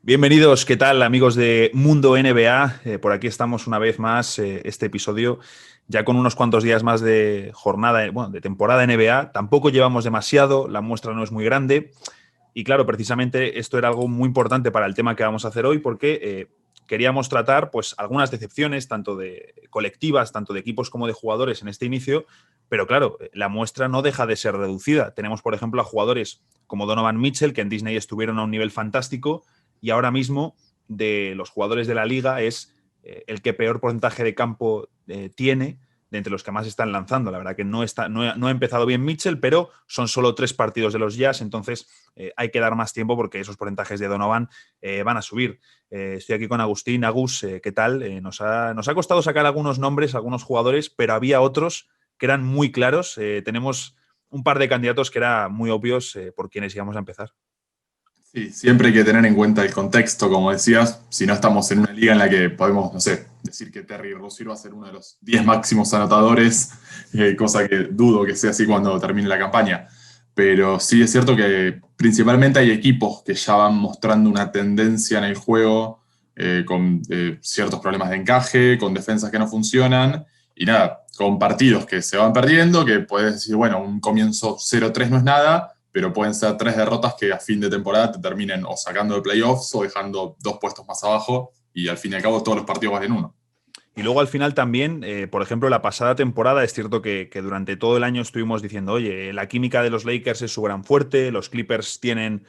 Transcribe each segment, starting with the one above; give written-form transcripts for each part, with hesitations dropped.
Bienvenidos, ¿qué tal amigos de Mundo NBA? Por aquí estamos una vez más, este episodio ya con unos cuantos días más de jornada, bueno, de temporada NBA. Tampoco llevamos demasiado, la muestra no es muy grande y claro, precisamente esto era algo muy importante para el tema que vamos a hacer hoy porque queríamos tratar pues algunas decepciones, tanto de colectivas, tanto de equipos como de jugadores en este inicio, pero claro, la muestra no deja de ser reducida. Tenemos, por ejemplo, a jugadores como Donovan Mitchell, que en Disney estuvieron a un nivel fantástico, y ahora mismo de los jugadores de la liga es el que peor porcentaje de campo tiene de entre los que más están lanzando. La verdad que no ha empezado bien Mitchell, pero son solo 3 partidos de los Jazz, entonces hay que dar más tiempo porque esos porcentajes de Donovan van a subir. Estoy aquí con Agustín. Agus, ¿qué tal? Nos ha costado sacar algunos nombres, algunos jugadores, pero había otros que eran muy claros. Tenemos un par de candidatos que eran muy obvios por quienes íbamos a empezar. Sí, siempre hay que tener en cuenta el contexto, como decías, si no estamos en una liga en la que podemos, no sé, decir que Terry Rozier va a ser uno de los 10 máximos anotadores, cosa que dudo que sea así cuando termine la campaña. Pero sí es cierto que principalmente hay equipos que ya van mostrando una tendencia en el juego con ciertos problemas de encaje, con defensas que no funcionan, y nada, con partidos que se van perdiendo, que puedes decir, bueno, un comienzo 0-3 no es nada, pero pueden ser 3 derrotas que a fin de temporada te terminen o sacando de playoffs o dejando 2 puestos más abajo y al fin y al cabo todos los partidos valen uno. Y luego al final también, por ejemplo, la pasada temporada es cierto que durante todo el año estuvimos diciendo, oye, la química de los Lakers es su gran fuerte, los Clippers tienen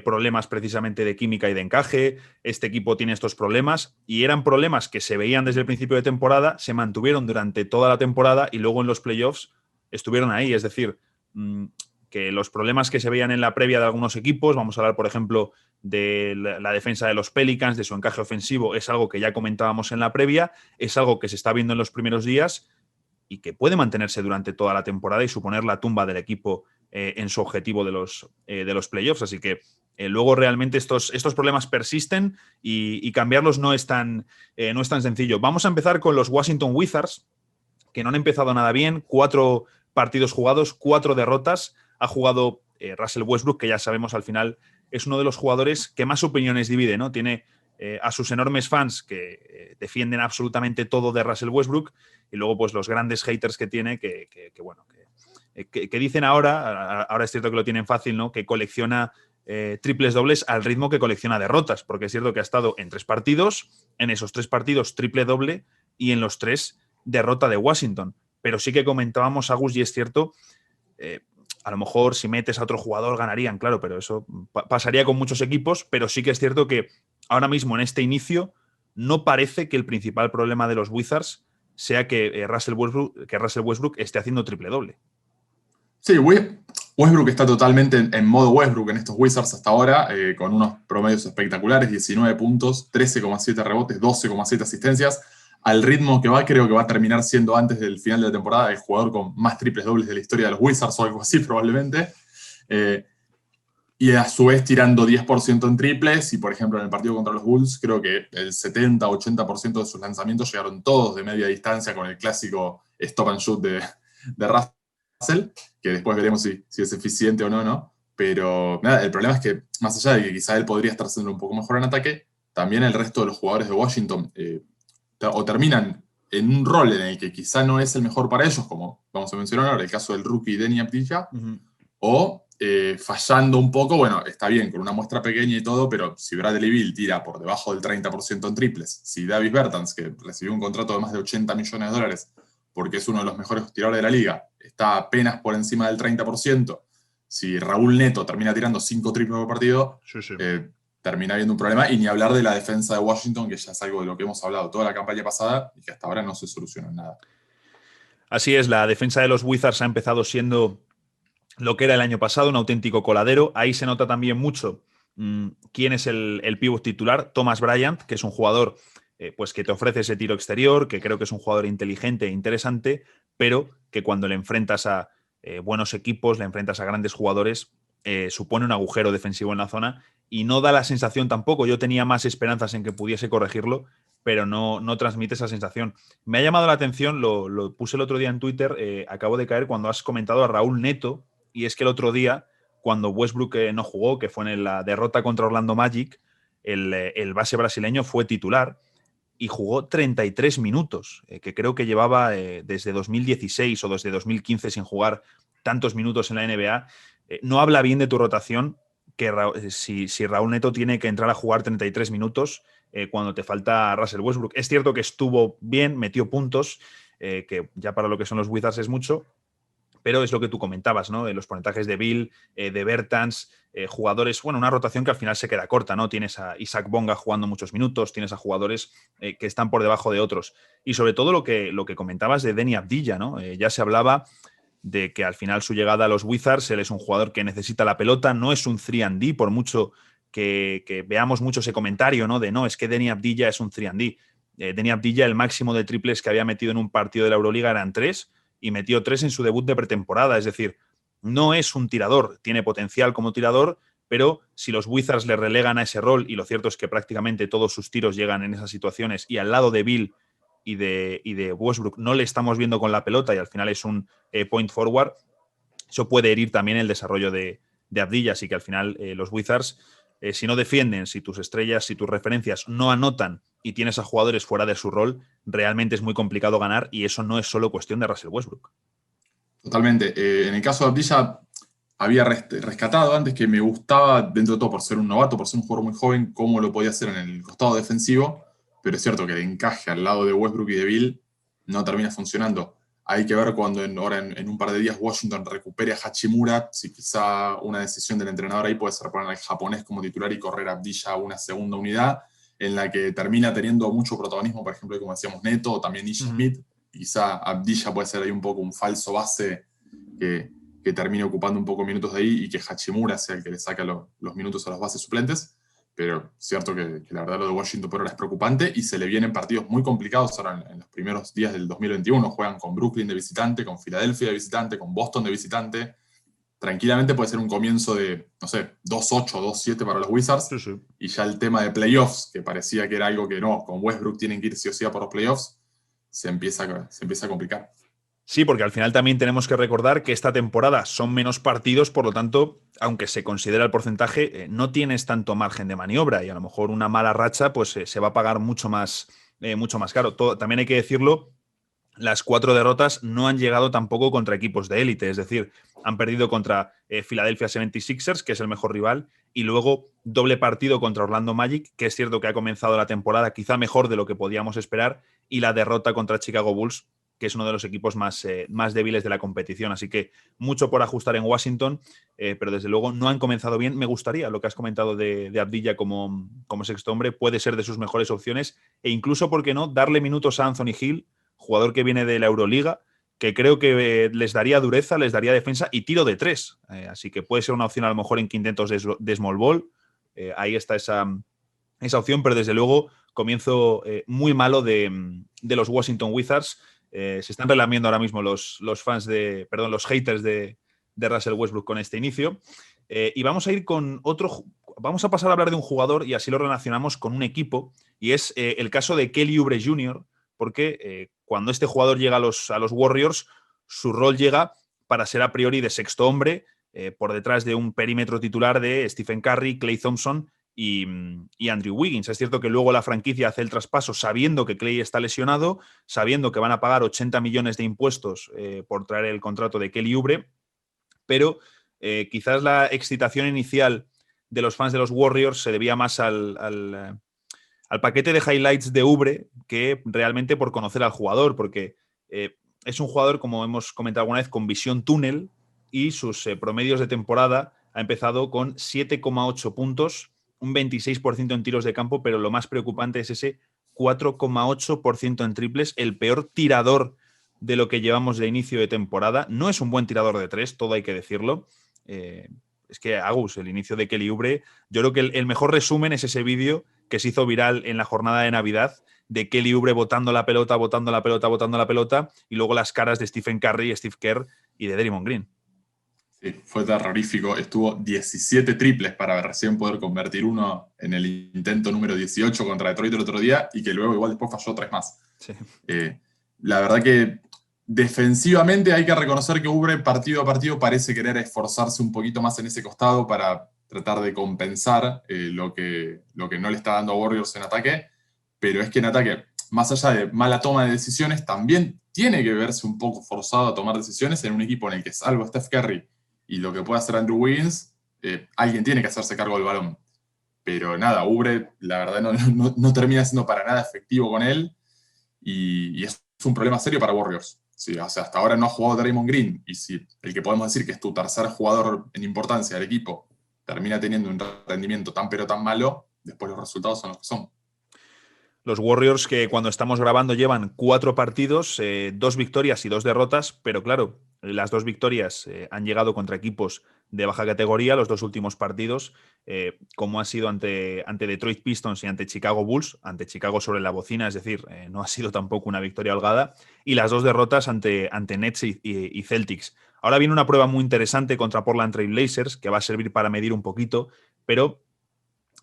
problemas precisamente de química y de encaje, este equipo tiene estos problemas, y eran problemas que se veían desde el principio de temporada, se mantuvieron durante toda la temporada y luego en los playoffs estuvieron ahí. Es decir, que los problemas que se veían en la previa de algunos equipos, vamos a hablar, por ejemplo, de la defensa de los Pelicans, de su encaje ofensivo, es algo que ya comentábamos en la previa, es algo que se está viendo en los primeros días y que puede mantenerse durante toda la temporada y suponer la tumba del equipo en su objetivo de los playoffs. Así que luego realmente estos problemas persisten y cambiarlos no es tan sencillo. Vamos a empezar con los Washington Wizards, que no han empezado nada bien, 4 partidos jugados, 4 derrotas. Ha jugado Russell Westbrook, que ya sabemos al final es uno de los jugadores que más opiniones divide, ¿no? Tiene a sus enormes fans que defienden absolutamente todo de Russell Westbrook y luego pues los grandes haters que tiene bueno, que dicen ahora es cierto que lo tienen fácil, ¿no? Que colecciona triples dobles al ritmo que colecciona derrotas, porque es cierto que ha estado en 3 partidos, en esos 3 partidos triple doble y en los 3 derrota de Washington. Pero sí que comentábamos, Agus, y es cierto, eh, a lo mejor si metes a otro jugador ganarían, claro, pero eso pasaría con muchos equipos, pero sí que es cierto que ahora mismo en este inicio no parece que el principal problema de los Wizards sea que Russell Westbrook esté haciendo triple doble. Sí, Westbrook está totalmente en modo Westbrook en estos Wizards hasta ahora, con unos promedios espectaculares, 19 puntos, 13,7 rebotes, 12,7 asistencias. Al ritmo que va, creo que va a terminar siendo antes del final de la temporada el jugador con más triples dobles de la historia de los Wizards o algo así probablemente. Eh, y a su vez tirando 10% en triples y por ejemplo en el partido contra los Bulls creo que el 70-80% de sus lanzamientos llegaron todos de media distancia con el clásico stop and shoot de Russell, que después veremos si es eficiente o no, ¿no? Pero nada, el problema es que más allá de que quizá él podría estar siendo un poco mejor en ataque, también el resto de los jugadores de Washington o terminan en un rol en el que quizá no es el mejor para ellos, como vamos a mencionar ahora, el caso del rookie Denny Abdilla, o fallando un poco, bueno, está bien, con una muestra pequeña y todo, pero si Bradley Beal tira por debajo del 30% en triples, si Davis Bertans, que recibió un contrato de más de 80 millones de dólares, porque es uno de los mejores tiradores de la liga, está apenas por encima del 30%, si Raúl Neto termina tirando 5 triples por partido, Sí, sí. termina habiendo un problema, y ni hablar de la defensa de Washington, que ya es algo de lo que hemos hablado toda la campaña pasada y que hasta ahora no se soluciona nada. Así es, la defensa de los Wizards ha empezado siendo lo que era el año pasado, un auténtico coladero. Ahí se nota también mucho quién es el pívot titular, Thomas Bryant, que es un jugador pues que te ofrece ese tiro exterior, que creo que es un jugador inteligente e interesante, pero que cuando le enfrentas a buenos equipos, le enfrentas a grandes jugadores, supone un agujero defensivo en la zona y no da la sensación tampoco. Yo tenía más esperanzas en que pudiese corregirlo, pero no transmite esa sensación. Me ha llamado la atención, lo puse el otro día en Twitter, acabo de caer cuando has comentado a Raúl Neto, y es que el otro día, cuando Westbrook no jugó, que fue en la derrota contra Orlando Magic, el base brasileño fue titular y jugó 33 minutos, que creo que llevaba desde 2016 o desde 2015 sin jugar tantos minutos en la NBA. No habla bien de tu rotación que si Raúl Neto tiene que entrar a jugar 33 minutos cuando te falta Russell Westbrook. Es cierto que estuvo bien, metió puntos, que ya para lo que son los Wizards es mucho, pero es lo que tú comentabas, ¿no? Los porcentajes de Bill, de Bertans, jugadores, bueno, una rotación que al final se queda corta, ¿no? Tienes a Isaac Bonga jugando muchos minutos, tienes a jugadores que están por debajo de otros. Y sobre todo lo que comentabas de Deni Avdija, ¿no? Ya se hablaba de que al final su llegada a los Wizards, él es un jugador que necesita la pelota, no es un 3&D, por mucho que veamos mucho ese comentario, ¿no? De no, es que Deni Avdija es un 3&D. Deni Avdija, el máximo de triples que había metido en un partido de la Euroliga eran 3, y metió 3 en su debut de pretemporada. Es decir, no es un tirador, tiene potencial como tirador, pero si los Wizards le relegan a ese rol, y lo cierto es que prácticamente todos sus tiros llegan en esas situaciones, y al lado de Bill y de Westbrook no le estamos viendo con la pelota y al final es un point forward, eso puede herir también el desarrollo de Avdija. Así que al final los Wizards, si no defienden, si tus estrellas, si tus referencias no anotan y tienes a jugadores fuera de su rol, realmente es muy complicado ganar, y eso no es solo cuestión de Russell Westbrook. Totalmente. En el caso de Avdija, había rescatado antes que me gustaba, dentro de todo, por ser un novato, por ser un jugador muy joven, cómo lo podía hacer en el costado defensivo, pero es cierto que el encaje al lado de Westbrook y de Bill no termina funcionando. Hay que ver cuando ahora en un par de días Washington recupere a Hachimura, si quizá una decisión del entrenador ahí puede ser poner al japonés como titular y correr a Avdija a una segunda unidad, en la que termina teniendo mucho protagonismo, por ejemplo, como decíamos, Neto o también Ish Smith. Quizá Avdija puede ser ahí un poco un falso base que termine ocupando un poco minutos de ahí y que Hachimura sea el que le saca los minutos a los bases suplentes. Pero cierto que la verdad lo de Washington por ahora es preocupante y se le vienen partidos muy complicados ahora en los primeros días del 2021. Juegan con Brooklyn de visitante, con Filadelfia de visitante, con Boston de visitante. Tranquilamente puede ser un comienzo de, no sé, 2-8, 2-7 para los Wizards. Sí, sí. Y ya el tema de playoffs, que parecía que era algo que no, con Westbrook tienen que ir sí o sí a por los playoffs, se empieza a complicar. Sí, porque al final también tenemos que recordar que esta temporada son menos partidos, por lo tanto, aunque se considera el porcentaje, no tienes tanto margen de maniobra, y a lo mejor una mala racha pues se va a pagar mucho más caro. También hay que decirlo, las 4 derrotas no han llegado tampoco contra equipos de élite, es decir, han perdido contra Philadelphia 76ers, que es el mejor rival, y luego doble partido contra Orlando Magic, que es cierto que ha comenzado la temporada quizá mejor de lo que podíamos esperar, y la derrota contra Chicago Bulls, que es uno de los equipos más débiles de la competición. Así que mucho por ajustar en Washington, pero desde luego no han comenzado bien. Me gustaría lo que has comentado de Avdija como sexto hombre, puede ser de sus mejores opciones, e incluso, ¿por qué no?, darle minutos a Anthony Hill, jugador que viene de la Euroliga, que creo que les daría dureza, les daría defensa y tiro de 3. Así que puede ser una opción a lo mejor en quintetos de small ball. Ahí está esa opción, pero desde luego comienzo muy malo de los Washington Wizards. Se están relamiendo ahora mismo los haters de Russell Westbrook con este inicio. Y vamos a ir con otro. Vamos a pasar a hablar de un jugador y así lo relacionamos con un equipo, y es el caso de Kelly Oubre Jr., porque cuando este jugador llega a los Warriors, su rol llega para ser a priori de sexto hombre, por detrás de un perímetro titular de Stephen Curry, Klay Thompson y Andrew Wiggins. Es cierto que luego la franquicia hace el traspaso sabiendo que Klay está lesionado, sabiendo que van a pagar 80 millones de impuestos por traer el contrato de Kelly Oubre, pero quizás la excitación inicial de los fans de los Warriors se debía más al paquete de highlights de Oubre que realmente por conocer al jugador, porque es un jugador, como hemos comentado alguna vez, con visión túnel, y sus promedios de temporada ha empezado con 7,8 puntos, un 26% en tiros de campo, pero lo más preocupante es ese 4,8% en triples, el peor tirador de lo que llevamos de inicio de temporada. No es un buen tirador de 3, todo hay que decirlo. Es que, Agus, el inicio de Kelly Oubre, yo creo que el mejor resumen es ese vídeo que se hizo viral en la jornada de Navidad de Kelly Oubre botando la pelota, y luego las caras de Stephen Curry, Steve Kerr y de Draymond Green. Sí, fue terrorífico. Estuvo 17 triples para recién poder convertir uno en el intento número 18 contra Detroit el otro día, y que luego igual después falló 3 más. Sí. La verdad que defensivamente hay que reconocer que Oubre partido a partido parece querer esforzarse un poquito más en ese costado para tratar de compensar lo que no le está dando a Warriors en ataque, pero es que en ataque, más allá de mala toma de decisiones, también tiene que verse un poco forzado a tomar decisiones en un equipo en el que, salvo Steph Curry y lo que puede hacer Andrew Wiggins, alguien tiene que hacerse cargo del balón. Pero nada, Oubre, la verdad, no termina siendo para nada efectivo con él, y es un problema serio para Warriors. Sí, o sea, hasta ahora no ha jugado Draymond Green, y si el que podemos decir que es tu tercer jugador en importancia del equipo termina teniendo un rendimiento tan pero tan malo, después los resultados son los que son. Los Warriors, que cuando estamos grabando llevan 4 partidos, 2 victorias y 2 derrotas, pero claro, las 2 victorias han llegado contra equipos de baja categoría, los 2 últimos partidos, como ha sido ante Detroit Pistons y ante Chicago Bulls, ante Chicago sobre la bocina, es decir, no ha sido tampoco una victoria holgada, y las 2 derrotas ante Nets y Celtics. Ahora viene una prueba muy interesante contra Portland Trail Blazers, que va a servir para medir un poquito, pero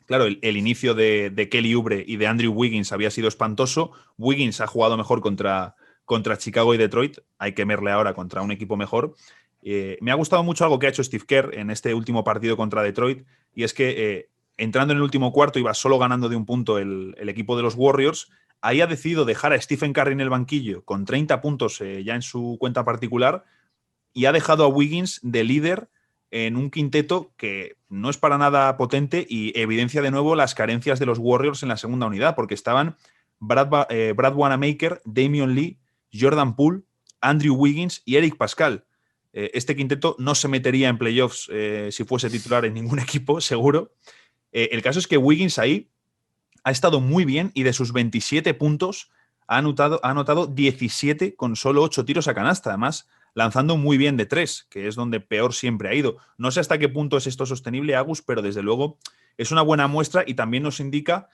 claro, el inicio de Kelly Oubre y de Andrew Wiggins había sido espantoso. Wiggins ha jugado mejor contra Chicago y Detroit. Hay que verle ahora contra un equipo mejor. Me ha gustado mucho algo que ha hecho Steve Kerr en este último partido contra Detroit, y es que entrando en el último cuarto iba solo ganando de un punto el equipo de los Warriors. Ahí ha decidido dejar a Stephen Curry en el banquillo con 30 puntos ya en su cuenta particular, y ha dejado a Wiggins de líder en un quinteto que no es para nada potente y evidencia de nuevo las carencias de los Warriors en la segunda unidad, porque estaban Brad Wanamaker, Damian Lee, Jordan Poole, Andrew Wiggins y Eric Pascal. Este quinteto no se metería en playoffs si fuese titular en ningún equipo, seguro. El caso es que Wiggins ahí ha estado muy bien, y de sus 27 puntos ha anotado 17 con solo 8 tiros a canasta. Además, lanzando muy bien de 3, que es donde peor siempre ha ido. No sé hasta qué punto es esto sostenible, Agus, pero desde luego es una buena muestra, y también nos indica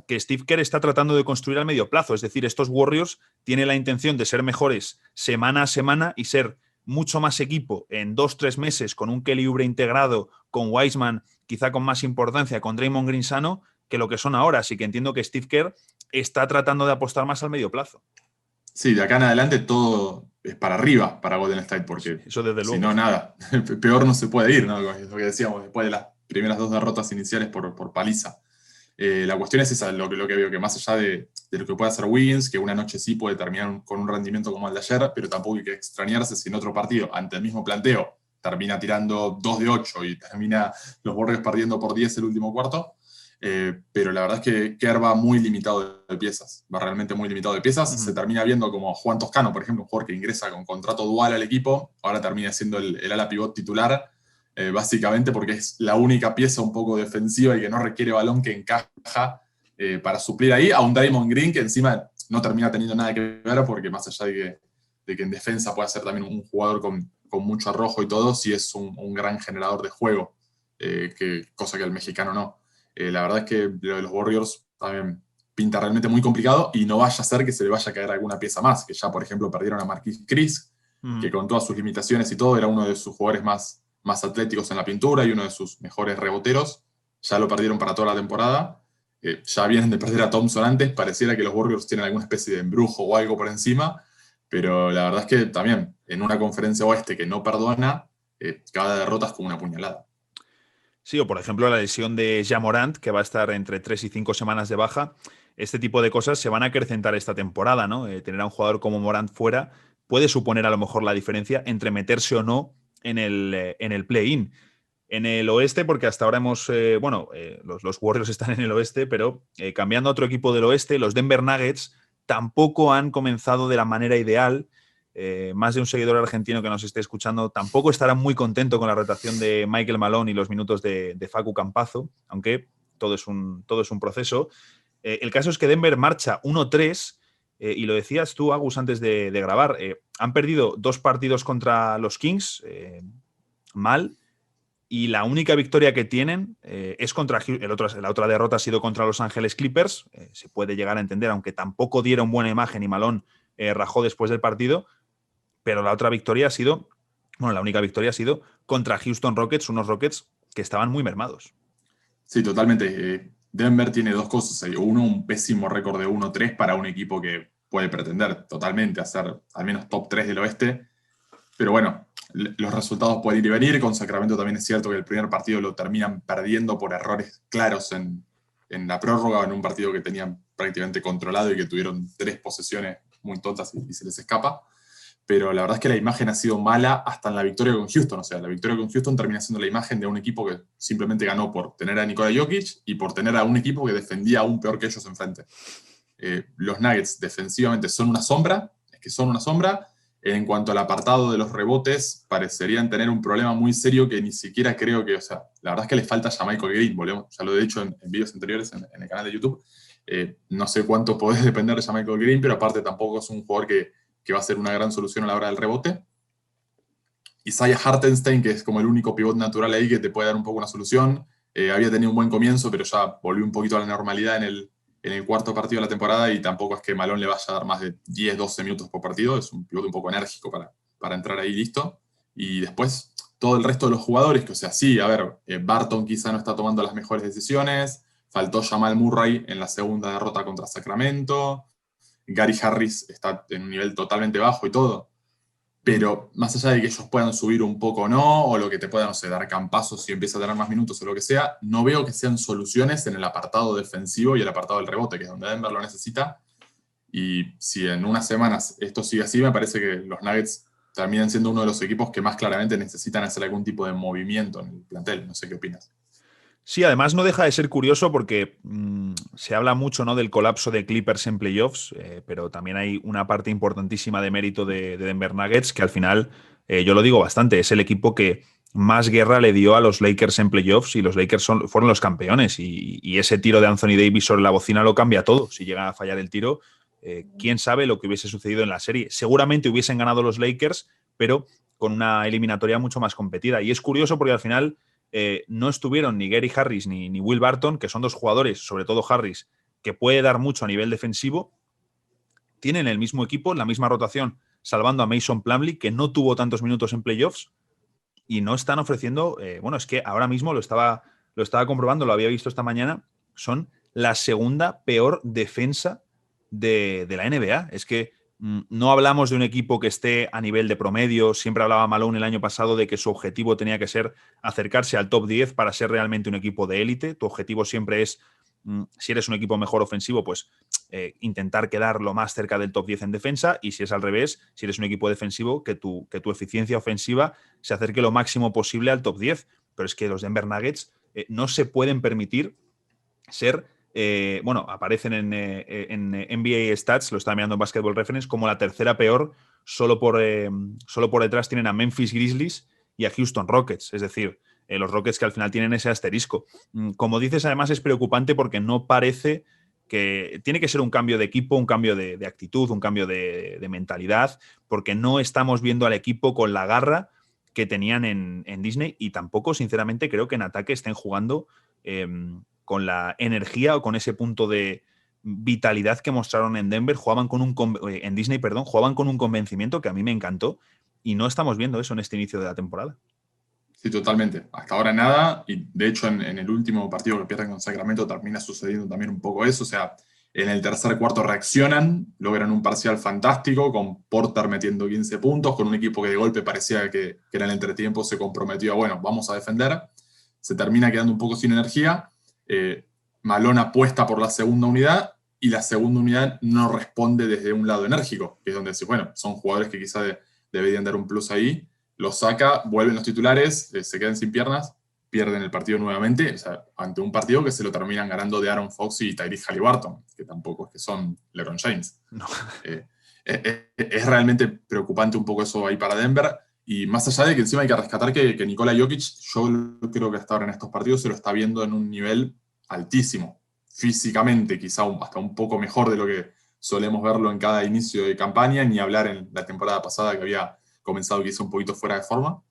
que Steve Kerr está tratando de construir al medio plazo. Es decir, estos Warriors tienen la intención de ser mejores semana a semana y ser mucho más equipo en 2-3 meses, con un Kelly Oubre integrado, con Wiseman quizá con más importancia, con Draymond Green sano, que lo que son ahora. Así que entiendo que Steve Kerr está tratando de apostar más al medio plazo. Sí, de acá en adelante todo es para arriba para Golden State, porque Eso desde si luego. no, nada, peor no se puede ir, ¿no? Es lo que decíamos, después de las primeras 2 derrotas iniciales por paliza. La cuestión es esa, lo que veo, que más allá de lo que puede hacer Wiggins, que una noche sí puede terminar con un rendimiento como el de ayer, pero tampoco hay que extrañarse si en otro partido, ante el mismo planteo, termina tirando 2 de 8 y termina los Warriors perdiendo por 10 el último cuarto. Pero la verdad es que Kerr va muy limitado de piezas, va realmente muy limitado de piezas. Se termina viendo como Juan Toscano, por ejemplo, un jugador que ingresa con contrato dual al equipo, ahora termina siendo el ala pivot titular, básicamente porque es la única pieza un poco defensiva y que no requiere balón, que encaja para suplir ahí a un Draymond Green que encima no termina teniendo nada que ver, porque más allá de que en defensa pueda ser también un jugador con mucho arrojo y todo, sí es un gran generador de juego, cosa que el mexicano no. La verdad es que lo de los Warriors también pinta realmente muy complicado, y no vaya a ser que se le vaya a caer alguna pieza más, que ya por ejemplo perdieron a Marquise Chris, que con todas sus limitaciones y todo era uno de sus jugadores más atléticos en la pintura y uno de sus mejores reboteros. Ya lo perdieron para toda la temporada. Ya vienen de perder a Thompson antes, pareciera que los Warriors tienen alguna especie de embrujo o algo por encima, pero la verdad es que también en una conferencia oeste que no perdona, cada derrota es como una puñalada. Sí, o por ejemplo la lesión de Ja Morant, que va a estar entre 3 y 5 semanas de baja. Este tipo de cosas se van a acrecentar esta temporada, ¿no? Tener a un jugador como Morant fuera puede suponer a lo mejor la diferencia entre meterse o no en el play-in. En el oeste, porque hasta ahora los Warriors están en el oeste, pero cambiando a otro equipo del oeste, los Denver Nuggets tampoco han comenzado de la manera ideal. Más de un seguidor argentino que nos esté escuchando tampoco estará muy contento con la rotación de Michael Malone y los minutos de Facu Campazzo, aunque todo es un proceso. El caso es que Denver marcha 1-3, y lo decías tú, Agus, antes de grabar. Han perdido 2 partidos contra los Kings, mal, y la única victoria que tienen es contra la otra derrota ha sido contra Los Ángeles Clippers. Se puede llegar a entender, aunque tampoco dieron buena imagen y Malone rajó después del partido. Pero la otra victoria ha sido, la única victoria ha sido contra Houston Rockets, unos Rockets que estaban muy mermados. Sí, totalmente. Denver tiene 2 cosas. Uno, un pésimo récord de 1-3 para un equipo que puede pretender totalmente a ser al menos top 3 del oeste. Pero bueno, los resultados pueden ir y venir. Con Sacramento también es cierto que el primer partido lo terminan perdiendo por errores claros en la prórroga, en un partido que tenían prácticamente controlado y que tuvieron 3 posesiones muy tontas y se les escapa. Pero la verdad es que la imagen ha sido mala hasta en la victoria con Houston. O sea, la victoria con Houston termina siendo la imagen de un equipo que simplemente ganó por tener a Nikola Jokic y por tener a un equipo que defendía aún peor que ellos enfrente. Los Nuggets defensivamente son una sombra, es que son una sombra. En cuanto al apartado de los rebotes, parecerían tener un problema muy serio que ni siquiera creo que, o sea, la verdad es que les falta a Michael Green, ya lo he dicho en videos anteriores en el canal de YouTube. No sé cuánto podés depender de Michael Green, pero aparte tampoco es un jugador que va a ser una gran solución a la hora del rebote. Isaiah Hartenstein, que es como el único pivot natural ahí que te puede dar un poco una solución. Había tenido un buen comienzo, pero ya volvió un poquito a la normalidad en el cuarto partido de la temporada y tampoco es que Malone le vaya a dar más de 10, 12 minutos por partido. Es un pivote un poco enérgico para entrar ahí listo. Y después todo el resto de los jugadores, que o sea, sí, a ver, Barton quizá no está tomando las mejores decisiones. Faltó Jamal Murray en la segunda derrota contra Sacramento. Gary Harris está en un nivel totalmente bajo y todo. Pero más allá de que ellos puedan subir un poco o no, o lo que te puedan, no sé, dar campazos si empieza a tener más minutos o lo que sea, no veo que sean soluciones en el apartado defensivo y el apartado del rebote, que es donde Denver lo necesita. Y si en unas semanas esto sigue así, me parece que los Nuggets terminan siendo uno de los equipos que más claramente necesitan hacer algún tipo de movimiento en el plantel. No sé qué opinas. Sí, además no deja de ser curioso porque se habla mucho, ¿no?, del colapso de Clippers en playoffs, pero también hay una parte importantísima de mérito de Denver Nuggets, que al final, yo lo digo bastante, es el equipo que más guerra le dio a los Lakers en playoffs y los Lakers fueron los campeones. Y ese tiro de Anthony Davis sobre la bocina lo cambia todo. Si llega a fallar el tiro, quién sabe lo que hubiese sucedido en la serie. Seguramente hubiesen ganado los Lakers, pero con una eliminatoria mucho más competida. Y es curioso porque al final no estuvieron ni Gary Harris ni Will Barton, que son dos jugadores, sobre todo Harris, que puede dar mucho a nivel defensivo. Tienen el mismo equipo, la misma rotación, salvando a Mason Plumlee, que no tuvo tantos minutos en playoffs, y no están ofreciendo, bueno, es que ahora mismo lo estaba comprobando, lo había visto esta mañana, son la segunda peor defensa de la NBA. Es que no hablamos de un equipo que esté a nivel de promedio. Siempre hablaba Malone el año pasado de que su objetivo tenía que ser acercarse al top 10 para ser realmente un equipo de élite. Tu objetivo siempre es, si eres un equipo mejor ofensivo, pues intentar quedar lo más cerca del top 10 en defensa, y si es al revés, si eres un equipo defensivo, que tu eficiencia ofensiva se acerque lo máximo posible al top 10. Pero es que los Denver Nuggets no se pueden permitir ser... bueno, aparecen en NBA Stats, lo estaba mirando en Basketball Reference, como la tercera peor. Solo por detrás tienen a Memphis Grizzlies y a Houston Rockets. Es decir, los Rockets que al final tienen ese asterisco. Como dices, además es preocupante porque no parece que... Tiene que ser un cambio de equipo, un cambio de actitud, un cambio de mentalidad, porque no estamos viendo al equipo con la garra que tenían en Disney, y tampoco, sinceramente, creo que en ataque estén jugando con la energía o con ese punto de vitalidad que mostraron en Denver. En Disney, perdón, jugaban con un convencimiento que a mí me encantó, y no estamos viendo eso en este inicio de la temporada. Sí, totalmente. Hasta ahora nada, y de hecho en el último partido que pierden con Sacramento termina sucediendo también un poco eso. O sea, en el tercer cuarto reaccionan, logran un parcial fantástico, con Porter metiendo 15 puntos, con un equipo que de golpe parecía que en el entretiempo se comprometió a, bueno, vamos a defender. Se termina quedando un poco sin energía. Malone apuesta por la segunda unidad, y la segunda unidad no responde desde un lado enérgico, que es donde decís, bueno, son jugadores que quizá deberían dar un plus ahí. Lo saca, vuelven los titulares, se quedan sin piernas, pierden el partido nuevamente, o sea, ante un partido que se lo terminan ganando de Aaron Fox y Tyrese Haliburton, que tampoco es que son LeBron James. No. Es realmente preocupante un poco eso ahí para Denver, y más allá de que encima hay que rescatar que Nikola Jokic, yo creo que hasta ahora en estos partidos se lo está viendo en un nivel altísimo, físicamente quizá hasta un poco mejor de lo que solemos verlo en cada inicio de campaña, ni hablar en la temporada pasada que había comenzado quizá un poquito fuera de forma.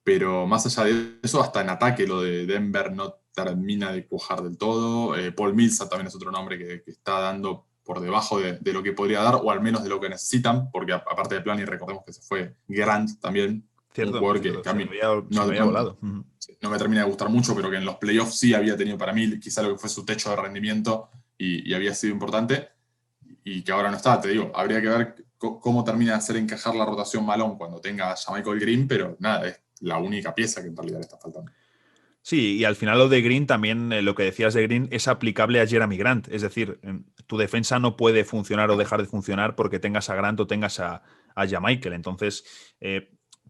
Pero más allá de eso, hasta en ataque lo de Denver no termina de cuajar del todo. Paul Millsap también es otro nombre que está dando por debajo de lo que podría dar, o al menos de lo que necesitan, porque aparte de Plani, recordemos que se fue Grant también, Cierto, un jugador cierto, que a mí se me había volado. no me termina de gustar mucho, pero que en los playoffs sí había tenido para mí quizá lo que fue su techo de rendimiento, y había sido importante, y que ahora no está. Te digo, habría que ver cómo termina de hacer encajar la rotación Malone cuando tenga a JaMychal Green, pero nada, es la única pieza que en realidad le está faltando. Sí, y al final lo de Green también, lo que decías de Green, es aplicable a Jeremy Grant. Es decir, tu defensa no puede funcionar o dejar de funcionar porque tengas a Grant o tengas a JaMychal. Entonces,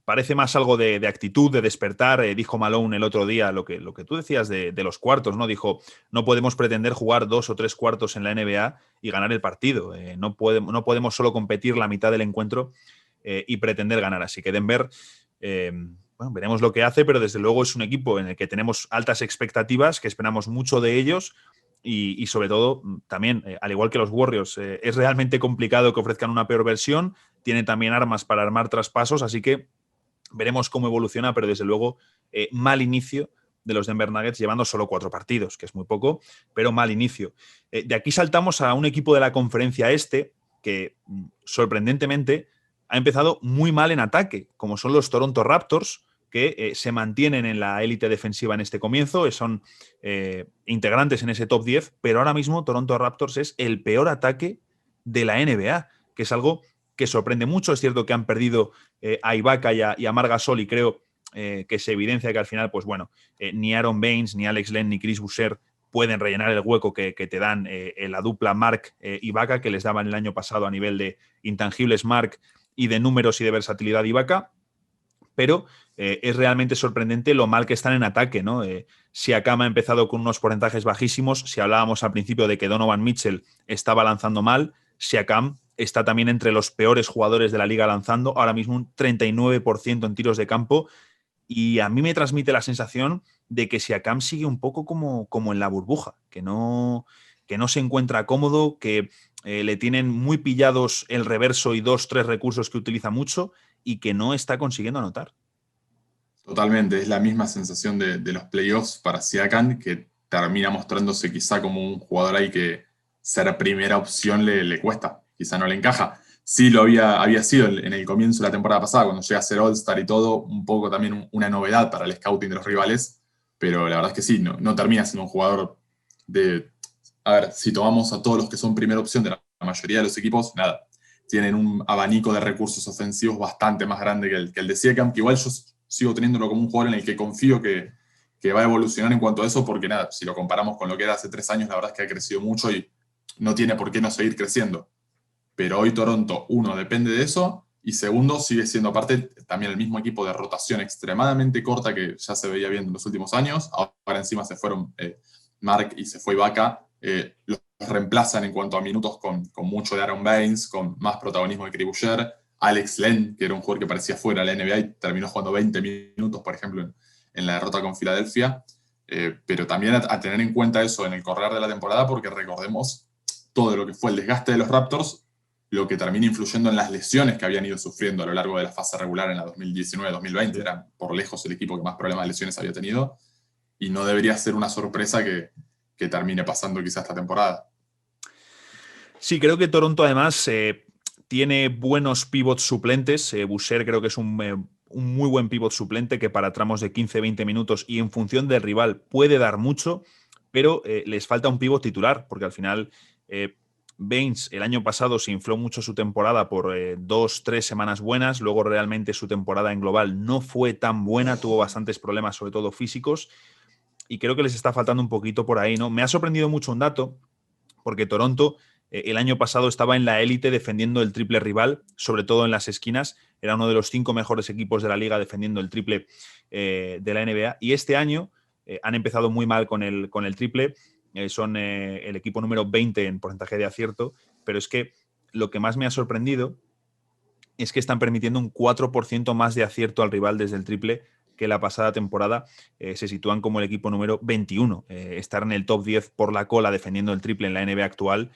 parece más algo de actitud, de despertar. Dijo Malone el otro día lo que tú decías de los cuartos, ¿no? Dijo, no podemos pretender jugar 2 o 3 cuartos en la NBA y ganar el partido. No podemos solo competir la mitad del encuentro y pretender ganar. Así que Denver... bueno, veremos lo que hace, pero desde luego es un equipo en el que tenemos altas expectativas, que esperamos mucho de ellos y sobre todo también, al igual que los Warriors, es realmente complicado que ofrezcan una peor versión, tiene también armas para armar traspasos, así que veremos cómo evoluciona, pero desde luego mal inicio de los Denver Nuggets llevando solo 4 partidos, que es muy poco, pero mal inicio. De aquí saltamos a un equipo de la conferencia este que sorprendentemente ha empezado muy mal en ataque, como son los Toronto Raptors, que se mantienen en la élite defensiva en este comienzo, son integrantes en ese top 10, pero ahora mismo Toronto Raptors es el peor ataque de la NBA, que es algo que sorprende mucho. Es cierto que han perdido a Ibaka y a Marc Gasol y creo que se evidencia que al final, pues bueno, ni Aaron Baines, ni Alex Len, ni Chris Boucher pueden rellenar el hueco que te dan la dupla Marc Ibaka, que les daban el año pasado a nivel de intangibles Marc y de números y de versatilidad Ibaka. Pero es realmente sorprendente lo mal que están en ataque, ¿no? Siakam ha empezado con unos porcentajes bajísimos. Si hablábamos al principio de que Donovan Mitchell estaba lanzando mal, Siakam está también entre los peores jugadores de la liga lanzando, ahora mismo un 39% en tiros de campo, y a mí me transmite la sensación de que Siakam sigue un poco como en la burbuja, que no se encuentra cómodo, que le tienen muy pillados el reverso y 2-3 recursos que utiliza mucho, y que no está consiguiendo anotar. Totalmente, es la misma sensación de los playoffs para Siakam, que termina mostrándose quizá como un jugador ahí que ser primera opción le cuesta, quizá no le encaja. Sí lo había sido en el comienzo de la temporada pasada, cuando llega a ser All-Star y todo, un poco también una novedad para el scouting de los rivales, pero la verdad es que sí, no termina siendo un jugador de... A ver, si tomamos a todos los que son primera opción de la mayoría de los equipos, nada, tienen un abanico de recursos ofensivos bastante más grande que el de Siakam, que igual yo sigo teniéndolo como un jugador en el que confío que va a evolucionar en cuanto a eso, porque nada, si lo comparamos con lo que era hace 3 años, la verdad es que ha crecido mucho y no tiene por qué no seguir creciendo. Pero hoy Toronto, uno, depende de eso, y segundo, sigue siendo aparte también el mismo equipo de rotación extremadamente corta que ya se veía viendo en los últimos años. Ahora encima se fueron Marc y se fue Ibaka. Los reemplazan en cuanto a minutos con mucho de Aaron Baines, con más protagonismo de Chris Boucher. Alex Len, que era un jugador que parecía fuera de la NBA y terminó jugando 20 minutos, por ejemplo, en la derrota con Filadelfia. Pero también a tener en cuenta eso en el correr de la temporada, porque recordemos todo lo que fue el desgaste de los Raptors, lo que termina influyendo en las lesiones que habían ido sufriendo a lo largo de la fase regular en la 2019-2020. Era por lejos el equipo que más problemas de lesiones había tenido, y no debería ser una sorpresa que termine pasando quizá esta temporada. Sí, creo que Toronto además tiene buenos pivots suplentes. Boucher creo que es un muy buen pivot suplente que para tramos de 15-20 minutos y en función del rival puede dar mucho, pero les falta un pivot titular, porque al final Baines el año pasado se infló mucho su temporada por 2-3 semanas buenas, luego realmente su temporada en global no fue tan buena, tuvo bastantes problemas, sobre todo físicos, y creo que les está faltando un poquito por ahí, ¿no? Me ha sorprendido mucho un dato, porque Toronto el año pasado estaba en la élite defendiendo el triple rival, sobre todo en las esquinas. Era uno de los 5 mejores equipos de la liga defendiendo el triple de la NBA. Y este año han empezado muy mal con el triple. Son el equipo número 20 en porcentaje de acierto. Pero es que lo que más me ha sorprendido es que están permitiendo un 4% más de acierto al rival desde el triple que la pasada temporada. Se sitúan como el equipo número 21. Estar en el top 10 por la cola defendiendo el triple en la NBA actual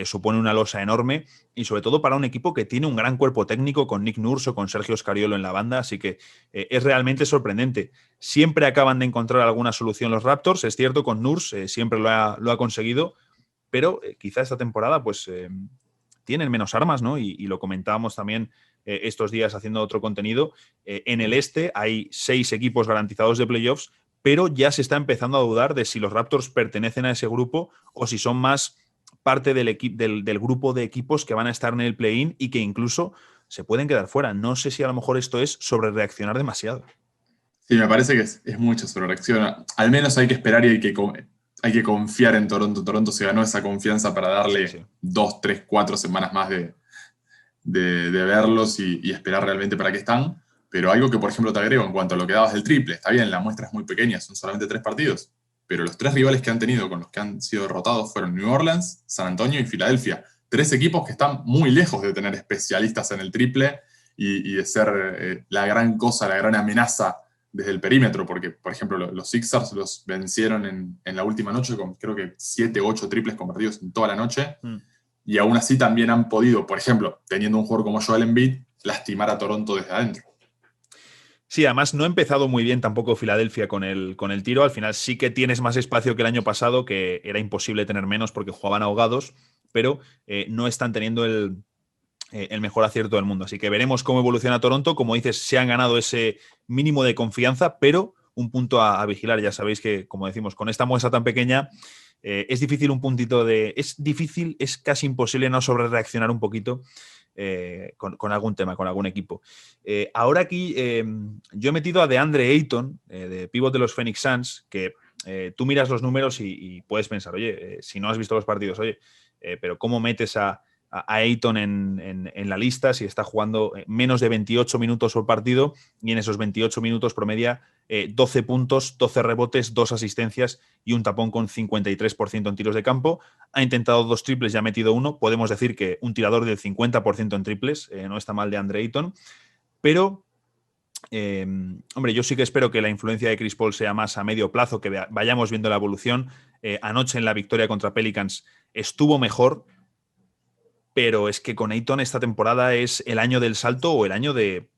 supone una losa enorme, y sobre todo para un equipo que tiene un gran cuerpo técnico con Nick Nurse o con Sergio Scariolo en la banda, así que es realmente sorprendente. Siempre acaban de encontrar alguna solución los Raptors, es cierto, con Nurse siempre lo ha conseguido, pero quizá esta temporada pues tienen menos armas, ¿no? Y lo comentábamos también estos días haciendo otro contenido. En el este hay 6 equipos garantizados de playoffs, pero ya se está empezando a dudar de si los Raptors pertenecen a ese grupo o si son más parte del grupo de equipos que van a estar en el play-in y que incluso se pueden quedar fuera. No sé si a lo mejor esto es sobre reaccionar demasiado. Sí, me parece que es mucha sobrereacción. Al menos hay que esperar y hay que confiar en Toronto. Toronto se ganó esa confianza para darle Sí, sí. 2, 3, 4 semanas más de verlos y esperar realmente para qué están. Pero algo que, por ejemplo, te agrego en cuanto a lo que dabas del triple. Está bien, la muestra es muy pequeña, son solamente 3 partidos. Pero los 3 rivales que han tenido con los que han sido derrotados fueron New Orleans, San Antonio y Filadelfia. 3 equipos que están muy lejos de tener especialistas en el triple y de ser la gran cosa, la gran amenaza desde el perímetro, porque, por ejemplo, los Sixers los vencieron en la última noche con creo que 7 u 8 triples convertidos en toda la noche, y aún así también han podido, por ejemplo, teniendo un jugador como Joel Embiid, lastimar a Toronto desde adentro. Sí, además no ha empezado muy bien tampoco Filadelfia con el tiro. Al final sí que tienes más espacio que el año pasado, que era imposible tener menos porque jugaban ahogados, pero no están teniendo el mejor acierto del mundo. Así que veremos cómo evoluciona Toronto. Como dices, se han ganado ese mínimo de confianza, pero un punto a vigilar. Ya sabéis que, como decimos, con esta muestra tan pequeña, es difícil un puntito de... Es difícil, es casi imposible no sobrereaccionar un poquito con algún tema, con algún equipo. Ahora aquí yo he metido a DeAndre Ayton, de pívot de los Phoenix Suns, que tú miras los números y puedes pensar, oye, si no has visto los partidos, oye, pero ¿cómo metes a Ayton en la lista si está jugando menos de 28 minutos por partido y en esos 28 minutos promedia 12 puntos, 12 rebotes, 2 asistencias y un tapón con 53% en tiros de campo? Ha intentado 2 triples y ha metido 1. Podemos decir que un tirador del 50% en triples, no está mal de Andre Ayton, pero hombre, yo sí que espero que la influencia de Chris Paul sea más a medio plazo, que vayamos viendo la evolución. Anoche en la victoria contra Pelicans estuvo mejor, pero es que con Ayton esta temporada es el año del salto o el año de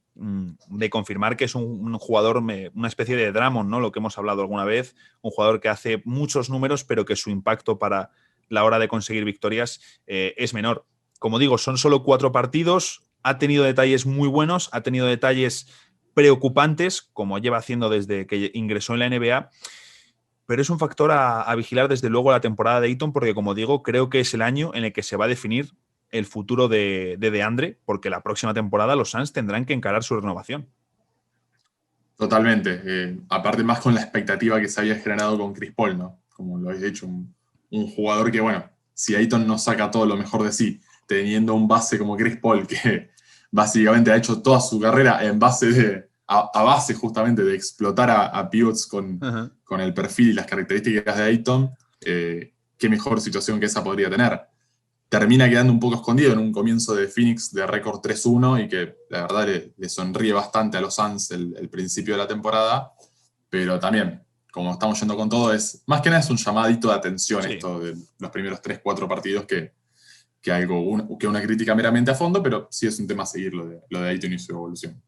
confirmar que es un jugador, una especie de Drummond, ¿no? Lo que hemos hablado alguna vez, un jugador que hace muchos números, pero que su impacto para la hora de conseguir victorias es menor. Como digo, son solo 4 partidos, ha tenido detalles muy buenos, ha tenido detalles preocupantes, como lleva haciendo desde que ingresó en la NBA, pero es un factor a vigilar desde luego la temporada de Ayton, porque como digo, creo que es el año en el que se va a definir el futuro de DeAndre, porque la próxima temporada los Suns tendrán que encarar su renovación. Totalmente. Aparte más con la expectativa que se había generado con Chris Paul, ¿no? Como lo habéis dicho, un jugador que, bueno, si Ayton no saca todo lo mejor de sí, teniendo un base como Chris Paul, que básicamente ha hecho toda su carrera en base a base justamente de explotar a pivots con el perfil y las características de Ayton, qué mejor situación que esa podría tener. Termina quedando un poco escondido en un comienzo de Phoenix de récord 3-1 y que la verdad le sonríe bastante a los Suns el principio de la temporada, pero también, como estamos yendo con todo, más que nada es un llamadito de atención Sí. esto de los primeros 3-4 partidos que una crítica meramente a fondo, pero sí es un tema a seguir lo de Ayton y su evolución.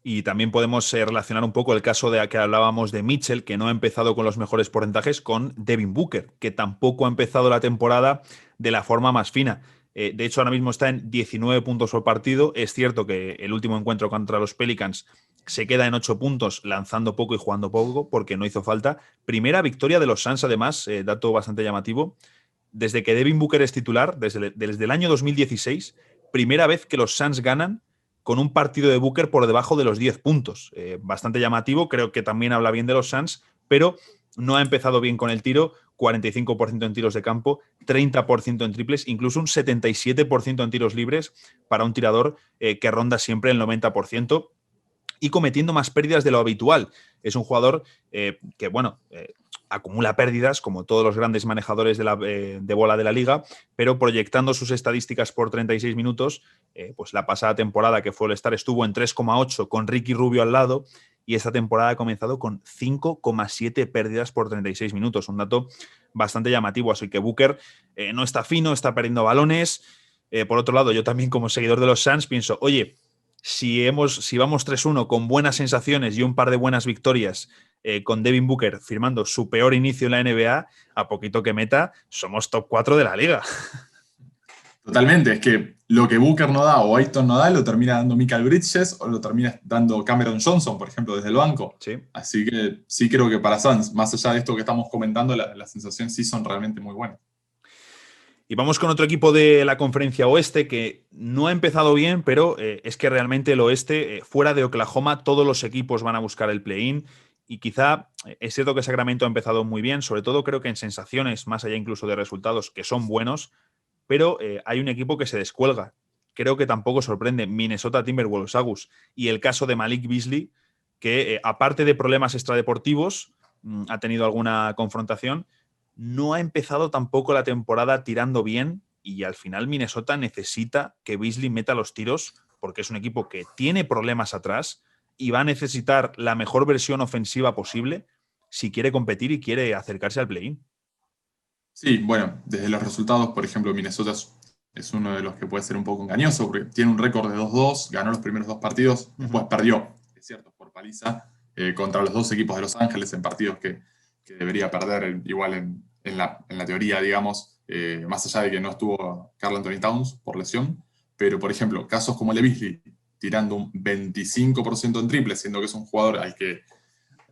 Y también podemos relacionar un poco el caso de que hablábamos de Mitchell, que no ha empezado con los mejores porcentajes, con Devin Booker, que tampoco ha empezado la temporada de la forma más fina. De hecho, ahora mismo está en 19 puntos por partido. Es cierto que el último encuentro contra los Pelicans se queda en 8 puntos, lanzando poco y jugando poco, porque no hizo falta. Primera victoria de los Suns, además, dato bastante llamativo. Desde que Devin Booker es titular, desde el año 2016, primera vez que los Suns ganan con un partido de Booker por debajo de los 10 puntos. Bastante llamativo, creo que también habla bien de los Suns, pero no ha empezado bien con el tiro, 45% en tiros de campo, 30% en triples, incluso un 77% en tiros libres para un tirador que ronda siempre el 90% y cometiendo más pérdidas de lo habitual. Es un jugador que, bueno, acumula pérdidas, como todos los grandes manejadores de bola de la liga, pero proyectando sus estadísticas por 36 minutos, pues la pasada temporada que fue el All-Star estuvo en 3,8 con Ricky Rubio al lado, y esta temporada ha comenzado con 5,7 pérdidas por 36 minutos. Un dato bastante llamativo, así que Booker no está fino, está perdiendo balones. Por otro lado, yo también como seguidor de los Suns pienso, oye, si vamos 3-1 con buenas sensaciones y un par de buenas victorias, con Devin Booker firmando su peor inicio en la NBA, a poquito que meta, somos top 4 de la liga. Totalmente, es que lo que Booker no da o Ayton no da, lo termina dando Michael Bridges o lo termina dando Cameron Johnson, por ejemplo, desde el banco. Sí. Así que sí creo que para Suns, más allá de esto que estamos comentando, las sensaciones sí son realmente muy buenas. Y vamos con otro equipo de la conferencia oeste que no ha empezado bien, pero es que realmente el oeste, fuera de Oklahoma, todos los equipos van a buscar el play-in. Y quizá es cierto que Sacramento ha empezado muy bien, sobre todo creo que en sensaciones, más allá incluso de resultados que son buenos, pero hay un equipo que se descuelga. Creo que tampoco sorprende. Minnesota Timberwolves, Agus. Y el caso de Malik Beasley, que aparte de problemas extradeportivos, ha tenido alguna confrontación, no ha empezado tampoco la temporada tirando bien y al final Minnesota necesita que Beasley meta los tiros porque es un equipo que tiene problemas atrás y va a necesitar la mejor versión ofensiva posible si quiere competir y quiere acercarse al play-in. Sí, bueno, desde los resultados, por ejemplo, Minnesota es uno de los que puede ser un poco engañoso porque tiene un récord de 2-2, ganó los primeros 2 partidos, después perdió, es cierto, por paliza, contra los 2 equipos de Los Ángeles en partidos que debería perder igual en la teoría, digamos, más allá de que no estuvo Karl Anthony Towns por lesión, pero por ejemplo, casos como el de Beasley, tirando un 25% en triple, siendo que es un jugador al que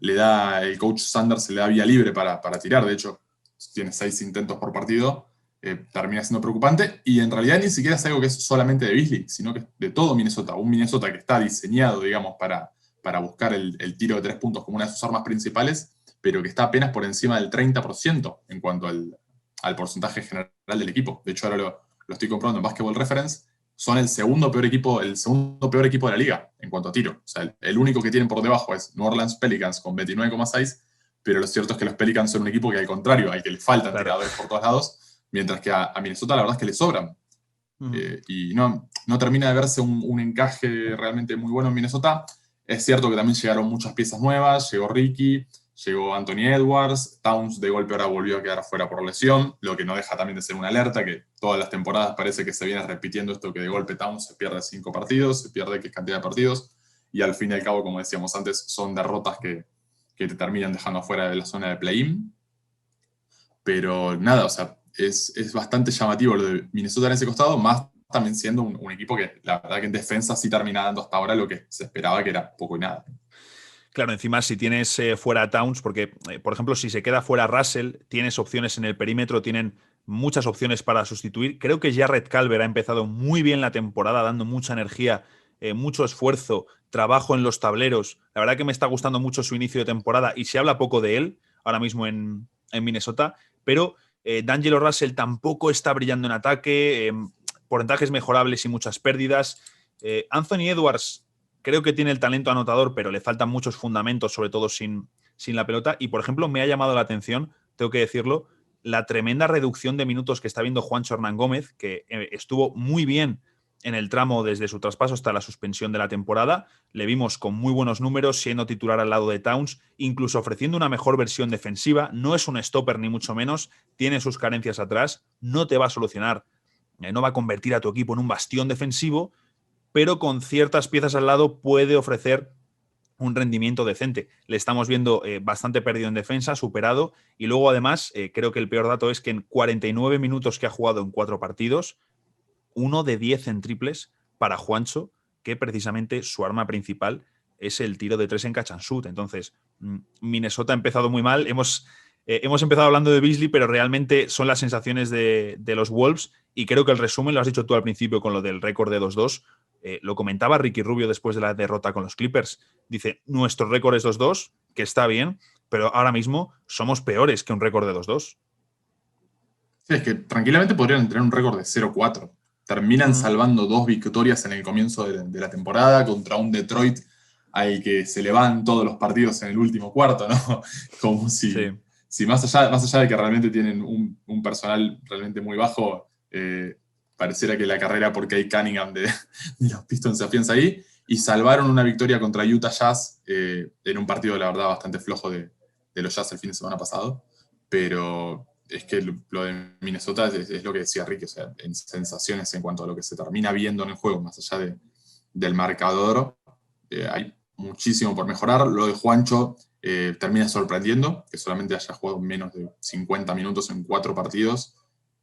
el coach Sanders se le da vía libre para tirar, de hecho, tiene 6 intentos por partido, termina siendo preocupante, y en realidad ni siquiera es algo que es solamente de Beasley, sino que es de todo Minnesota, un Minnesota que está diseñado, digamos, para buscar el tiro de 3 puntos como una de sus armas principales, pero que está apenas por encima del 30% en cuanto al porcentaje general del equipo. De hecho, ahora lo estoy comprobando en Basketball Reference, son el segundo peor equipo de la liga en cuanto a tiro. O sea, el único que tienen por debajo es New Orleans Pelicans con 29,6, pero lo cierto es que los Pelicans son un equipo que al contrario, al que le faltan tiradores por todos lados, mientras que a Minnesota la verdad es que le sobran. Y no termina de verse un encaje realmente muy bueno en Minnesota. Es cierto que también llegaron muchas piezas nuevas, llegó Ricky, llegó Anthony Edwards, Towns de golpe ahora volvió a quedar fuera por lesión, lo que no deja también de ser una alerta, que todas las temporadas parece que se viene repitiendo esto, que de golpe Towns se pierde 5 partidos, se pierde X cantidad de partidos, y al fin y al cabo, como decíamos antes, son derrotas que te terminan dejando afuera de la zona de play-in. Pero nada, o sea, es bastante llamativo lo de Minnesota en ese costado, más también siendo un equipo que la verdad que en defensa sí termina dando hasta ahora lo que se esperaba, que era poco y nada. Claro, encima si tienes fuera a Towns, porque, por ejemplo, si se queda fuera Russell, tienes opciones en el perímetro, tienen muchas opciones para sustituir. Creo que Jarrett Culver ha empezado muy bien la temporada, dando mucha energía, mucho esfuerzo, trabajo en los tableros. La verdad que me está gustando mucho su inicio de temporada y se habla poco de él ahora mismo en Minnesota, pero D'Angelo Russell tampoco está brillando en ataque, porcentajes mejorables y muchas pérdidas. Anthony Edwards creo que tiene el talento anotador, pero le faltan muchos fundamentos, sobre todo sin la pelota. Y, por ejemplo, me ha llamado la atención, tengo que decirlo, la tremenda reducción de minutos que está viendo Juancho Hernán Gómez, que estuvo muy bien en el tramo desde su traspaso hasta la suspensión de la temporada. Le vimos con muy buenos números, siendo titular al lado de Towns, incluso ofreciendo una mejor versión defensiva. No es un stopper ni mucho menos, tiene sus carencias atrás, no te va a solucionar, no va a convertir a tu equipo en un bastión defensivo, pero con ciertas piezas al lado puede ofrecer un rendimiento decente. Le estamos viendo bastante perdido en defensa, superado, y luego además creo que el peor dato es que en 49 minutos que ha jugado en 4 partidos, 1 de 10 en triples para Juancho, que precisamente su arma principal es el tiro de 3 en catch and shoot. Entonces, Minnesota ha empezado muy mal. Hemos empezado hablando de Beasley, pero realmente son las sensaciones de los Wolves, y creo que el resumen lo has dicho tú al principio con lo del récord de 2-2. Lo comentaba Ricky Rubio después de la derrota con los Clippers. Dice, nuestro récord es 2-2, que está bien, pero ahora mismo somos peores que un récord de 2-2. Sí, es que tranquilamente podrían tener un récord de 0-4. Terminan salvando 2 victorias en el comienzo de la temporada contra un Detroit al que se le van todos los partidos en el último cuarto, ¿no? Como si más allá de que realmente tienen un personal realmente muy bajo, pareciera que la carrera por Kate Cunningham de los Pistons se afianza ahí, y salvaron una victoria contra Utah Jazz en un partido, la verdad, bastante flojo de los Jazz el fin de semana pasado, pero es que lo de Minnesota es lo que decía Ricky, o sea, en sensaciones en cuanto a lo que se termina viendo en el juego, más allá del marcador, hay muchísimo por mejorar. Lo de Juancho termina sorprendiendo, que solamente haya jugado menos de 50 minutos en 4 partidos,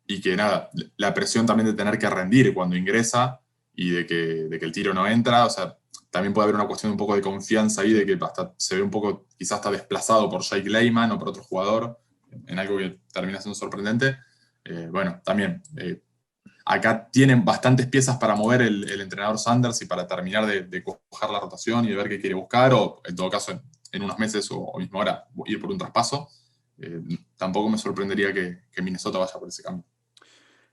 y que nada, la presión también de tener que rendir cuando ingresa y de que el tiro no entra, o sea, también puede haber una cuestión de un poco de confianza ahí, de que hasta se ve un poco, quizás está desplazado por Jake Layman o por otro jugador, en algo que termina siendo sorprendente. Bueno, también acá tienen bastantes piezas para mover el entrenador Sanders y para terminar de coger la rotación y de ver qué quiere buscar, o en todo caso en unos meses o mismo ahora ir por un traspaso. Tampoco me sorprendería que Minnesota vaya por ese cambio.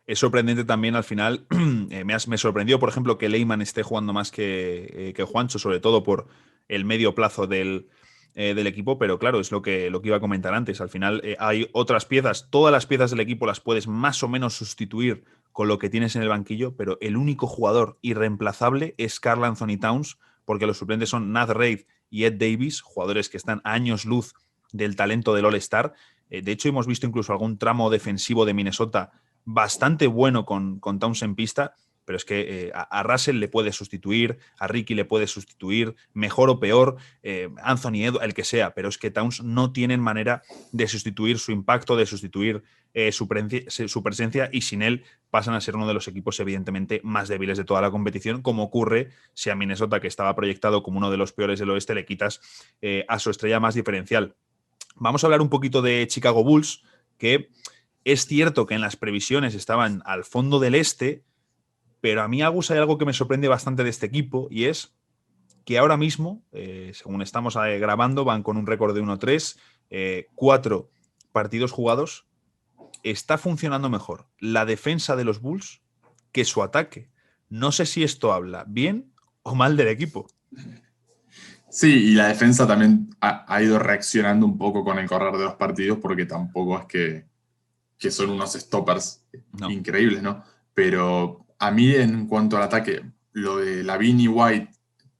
Es sorprendente también al final. Me sorprendió, por ejemplo, que Lehman esté jugando más que Juancho, sobre todo por el medio plazo del equipo, pero claro, es lo que iba a comentar antes. Al final hay otras piezas, todas las piezas del equipo las puedes más o menos sustituir con lo que tienes en el banquillo, pero el único jugador irreemplazable es Karl Anthony Towns, porque los suplentes son Naz Reid y Ed Davis, jugadores que están a años luz del talento del All-Star. De hecho, hemos visto incluso algún tramo defensivo de Minnesota bastante bueno con Towns en pista, pero es que a Russell le puede sustituir, a Ricky le puede sustituir, mejor o peor, Anthony Edwards, el que sea, pero es que Towns no tienen manera de sustituir su impacto, de sustituir su presencia, y sin él pasan a ser uno de los equipos evidentemente más débiles de toda la competición, como ocurre si a Minnesota, que estaba proyectado como uno de los peores del oeste, le quitas a su estrella más diferencial. Vamos a hablar un poquito de Chicago Bulls, que es cierto que en las previsiones estaban al fondo del este, pero a mí, Agus, hay algo que me sorprende bastante de este equipo, y es que ahora mismo, según estamos grabando, van con un récord de 1-3, 4 partidos jugados. Está funcionando mejor la defensa de los Bulls que su ataque. No sé si esto habla bien o mal del equipo. Sí, y la defensa también ha ido reaccionando un poco con el correr de los partidos, porque tampoco es que son unos stoppers increíbles, ¿no? Pero a mí, en cuanto al ataque, lo de Lavin y White,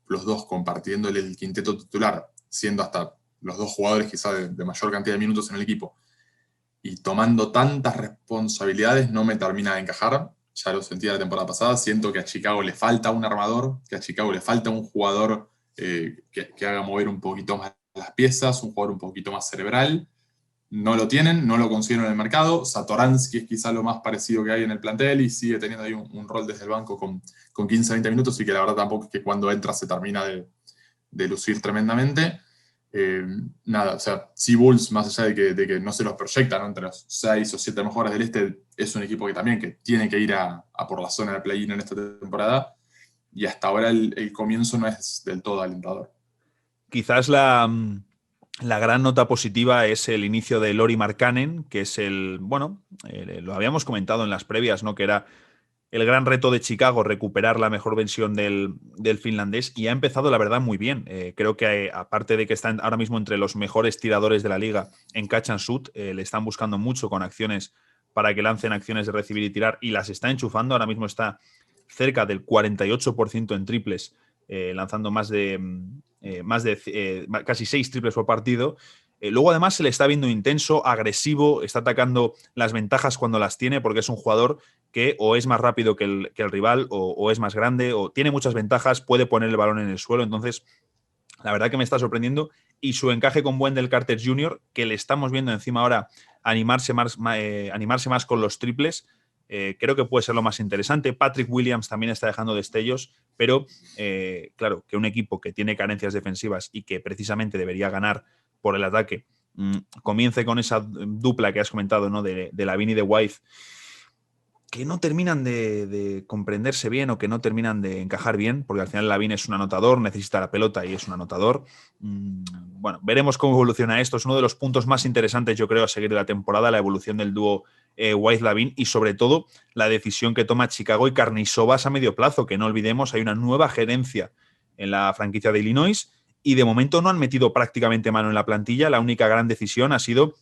los dos compartiendo el quinteto titular, siendo hasta los dos jugadores quizá de mayor cantidad de minutos en el equipo, y tomando tantas responsabilidades, no me termina de encajar. Ya lo sentí la temporada pasada. Siento que a Chicago le falta un armador, que a Chicago le falta un jugador que haga mover un poquito más las piezas, un jugador un poquito más cerebral. No lo tienen, no lo consiguen en el mercado. Satoransky es quizá lo más parecido que hay en el plantel y sigue teniendo ahí un rol desde el banco con 15-20 minutos, y que la verdad tampoco es que cuando entra se termina de lucir tremendamente. Nada, o sea, si Bulls, más allá de que no se los proyectan, ¿no?, entre los 6 o 7 mejores del este, es un equipo que también que tiene que ir a por la zona de play-in en esta temporada, y hasta ahora el comienzo no es del todo alentador. Quizás la gran nota positiva es el inicio de Lauri Markkanen, que es lo habíamos comentado en las previas, ¿no?, que era el gran reto de Chicago, recuperar la mejor versión del finlandés, y ha empezado, la verdad, muy bien. Creo que, aparte de que están ahora mismo entre los mejores tiradores de la liga en catch and shoot, le están buscando mucho con acciones para que lancen acciones de recibir y tirar, y las está enchufando. Ahora mismo está cerca del 48% en triples, lanzando más de casi 6 triples por partido. Luego, además, se le está viendo intenso, agresivo, está atacando las ventajas cuando las tiene, porque es un jugador que o es más rápido que el rival, o es más grande, o tiene muchas ventajas, puede poner el balón en el suelo. Entonces, la verdad que me está sorprendiendo. Y su encaje con Wendell Carter Jr., que le estamos viendo encima ahora animarse más con los triples, creo que puede ser lo más interesante. Patrick Williams también está dejando destellos, pero claro, que un equipo que tiene carencias defensivas y que precisamente debería ganar por el ataque, comience con esa dupla que has comentado, ¿no?, de Lavin y de White, que no terminan de comprenderse bien, o que no terminan de encajar bien, porque al final Lavin es un anotador, necesita la pelota y es un anotador. Bueno, veremos cómo evoluciona esto. Es uno de los puntos más interesantes, yo creo, a seguir de la temporada, la evolución del dúo White-Lavin, y sobre todo la decisión que toma Chicago y Karnisovas a medio plazo, que no olvidemos, hay una nueva gerencia en la franquicia de Illinois, y de momento no han metido prácticamente mano en la plantilla. La única gran decisión ha sido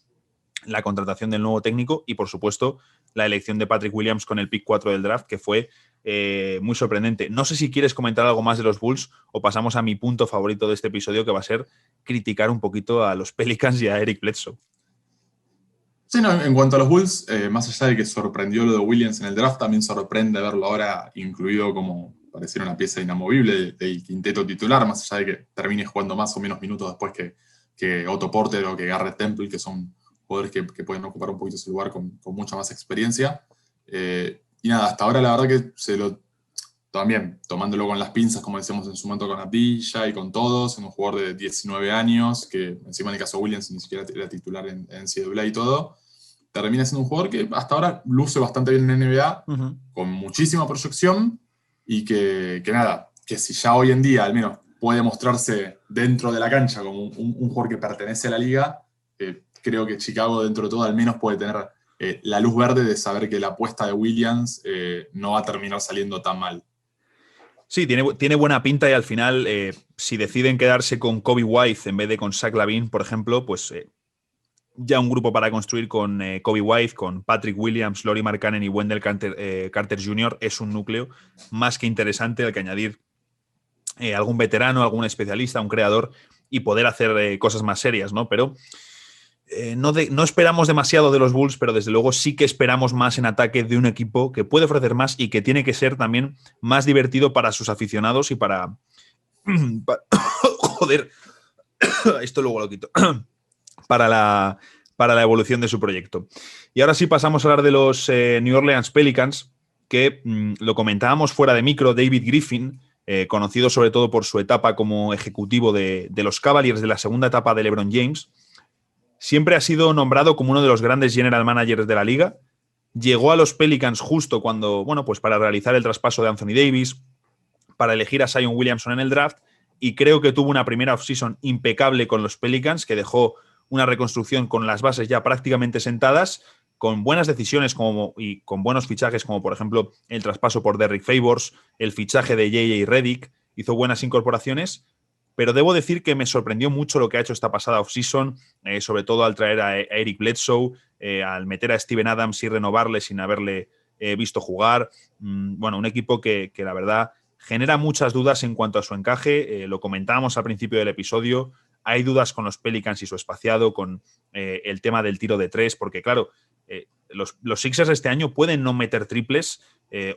la contratación del nuevo técnico y, por supuesto, la elección de Patrick Williams con el pick 4 del draft, que fue muy sorprendente. No sé si quieres comentar algo más de los Bulls, o pasamos a mi punto favorito de este episodio, que va a ser criticar un poquito a los Pelicans y a Eric Bledsoe. Sí, no, en cuanto a los Bulls, más allá de que sorprendió lo de Williams en el draft, también sorprende verlo ahora incluido como pareciera una pieza inamovible del quinteto titular, más allá de que termine jugando más o menos minutos después que Otto Porter o que Garrett Temple, que son jugadores que pueden ocupar un poquito ese lugar con mucha más experiencia. Y nada, hasta ahora la verdad que también tomándolo con las pinzas, como decíamos en su momento con Abdilla y con todos, en un jugador de 19 años, que encima en el caso de Williams ni siquiera era titular en NCAA y todo, termina siendo un jugador que hasta ahora luce bastante bien en NBA, Uh-huh. con muchísima proyección, y que nada, que si ya hoy en día al menos puede mostrarse dentro de la cancha como un jugador que pertenece a la liga, creo que Chicago dentro de todo al menos puede tener la luz verde de saber que la apuesta de Williams no va a terminar saliendo tan mal. Sí, tiene buena pinta y al final, si deciden quedarse con Kobe White en vez de con Zach LaVine, por ejemplo, pues ya un grupo para construir con Kobe White, con Patrick Williams, Lauri Markkanen y Wendell Carter Jr. es un núcleo más que interesante al que añadir algún veterano, algún especialista, un creador y poder hacer cosas más serias, ¿no? Pero no esperamos demasiado de los Bulls, pero desde luego sí que esperamos más en ataque de un equipo que puede ofrecer más y que tiene que ser también más divertido para sus aficionados y para joder, esto luego lo quito. para la evolución de su proyecto. Y ahora sí pasamos a hablar de los New Orleans Pelicans, que lo comentábamos fuera de micro. David Griffin, conocido sobre todo por su etapa como ejecutivo de los Cavaliers de la segunda etapa de LeBron James, siempre ha sido nombrado como uno de los grandes general managers de la liga. Llegó a los Pelicans justo cuando, bueno, pues para realizar el traspaso de Anthony Davis, para elegir a Zion Williamson en el draft, y creo que tuvo una primera offseason impecable con los Pelicans, que dejó una reconstrucción con las bases ya prácticamente sentadas, con buenas decisiones y con buenos fichajes, como por ejemplo el traspaso por Derrick Favors, el fichaje de J.J. Redick, hizo buenas incorporaciones, pero debo decir que me sorprendió mucho lo que ha hecho esta pasada offseason, sobre todo al traer a Eric Bledsoe, al meter a Steven Adams y renovarle sin haberle visto jugar. Bueno, un equipo que la verdad genera muchas dudas en cuanto a su encaje. Lo comentábamos al principio del episodio. Hay dudas con los Pelicans y su espaciado, con el tema del tiro de tres, porque claro, los Sixers este año pueden no meter triples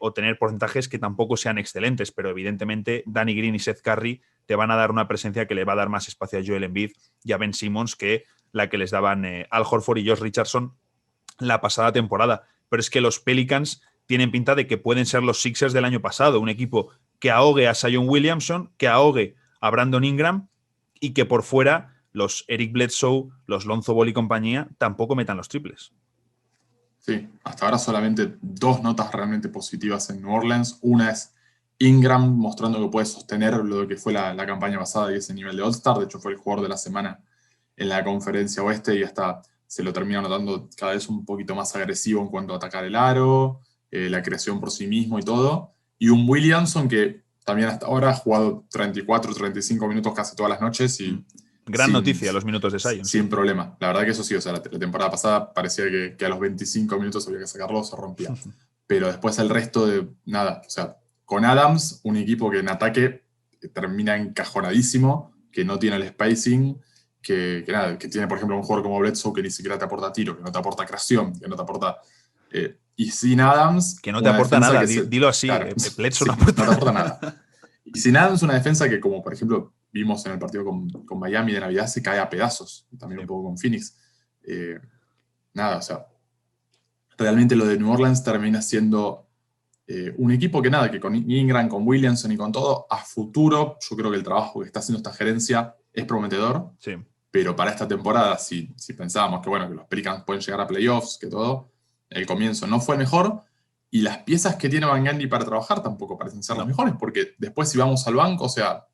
o tener porcentajes que tampoco sean excelentes, pero evidentemente Danny Green y Seth Curry te van a dar una presencia que le va a dar más espacio a Joel Embiid y a Ben Simmons que la que les daban Al Horford y Josh Richardson la pasada temporada. Pero es que los Pelicans tienen pinta de que pueden ser los Sixers del año pasado, un equipo que ahogue a Zion Williamson, que ahogue a Brandon Ingram y que por fuera los Eric Bledsoe, los Lonzo Ball y compañía tampoco metan los triples. Sí, hasta ahora solamente 2 notas realmente positivas en New Orleans. Una es Ingram mostrando que puede sostener lo que fue la campaña pasada y ese nivel de All-Star. De hecho, fue el jugador de la semana en la conferencia oeste y hasta se lo termina notando cada vez un poquito más agresivo en cuanto a atacar el aro, la creación por sí mismo y todo. Y un Williamson que también hasta ahora ha jugado 34, 35 minutos casi todas las noches y gran noticia los minutos de Zion. Sin problema. La verdad que eso sí, o sea, la temporada pasada parecía que a los 25 minutos había que sacarlo, se rompía. Pero después el resto de nada, o sea, con Adams, un equipo que en ataque termina encajonadísimo, que no tiene el spacing, que tiene, por ejemplo, un jugador como Bledsoe que ni siquiera te aporta tiro, que no te aporta creación, que no te aporta... y sin Adams... Que no te aporta nada, dilo así, claro, Bledsoe sí, no aporta nada. Y sin Adams, una defensa que, como por ejemplo vimos en el partido con Miami de Navidad, se cae a pedazos, también un poco con Phoenix. Nada, o sea, realmente lo de New Orleans termina siendo un equipo que con Ingram, con Williamson y con todo, a futuro, yo creo que el trabajo que está haciendo esta gerencia es prometedor, sí. Pero para esta temporada, si pensábamos que los Pelicans pueden llegar a playoffs, que todo, el comienzo no fue el mejor, y las piezas que tiene Van Gundy para trabajar tampoco parecen ser las mejores, porque después si vamos al banco, o sea,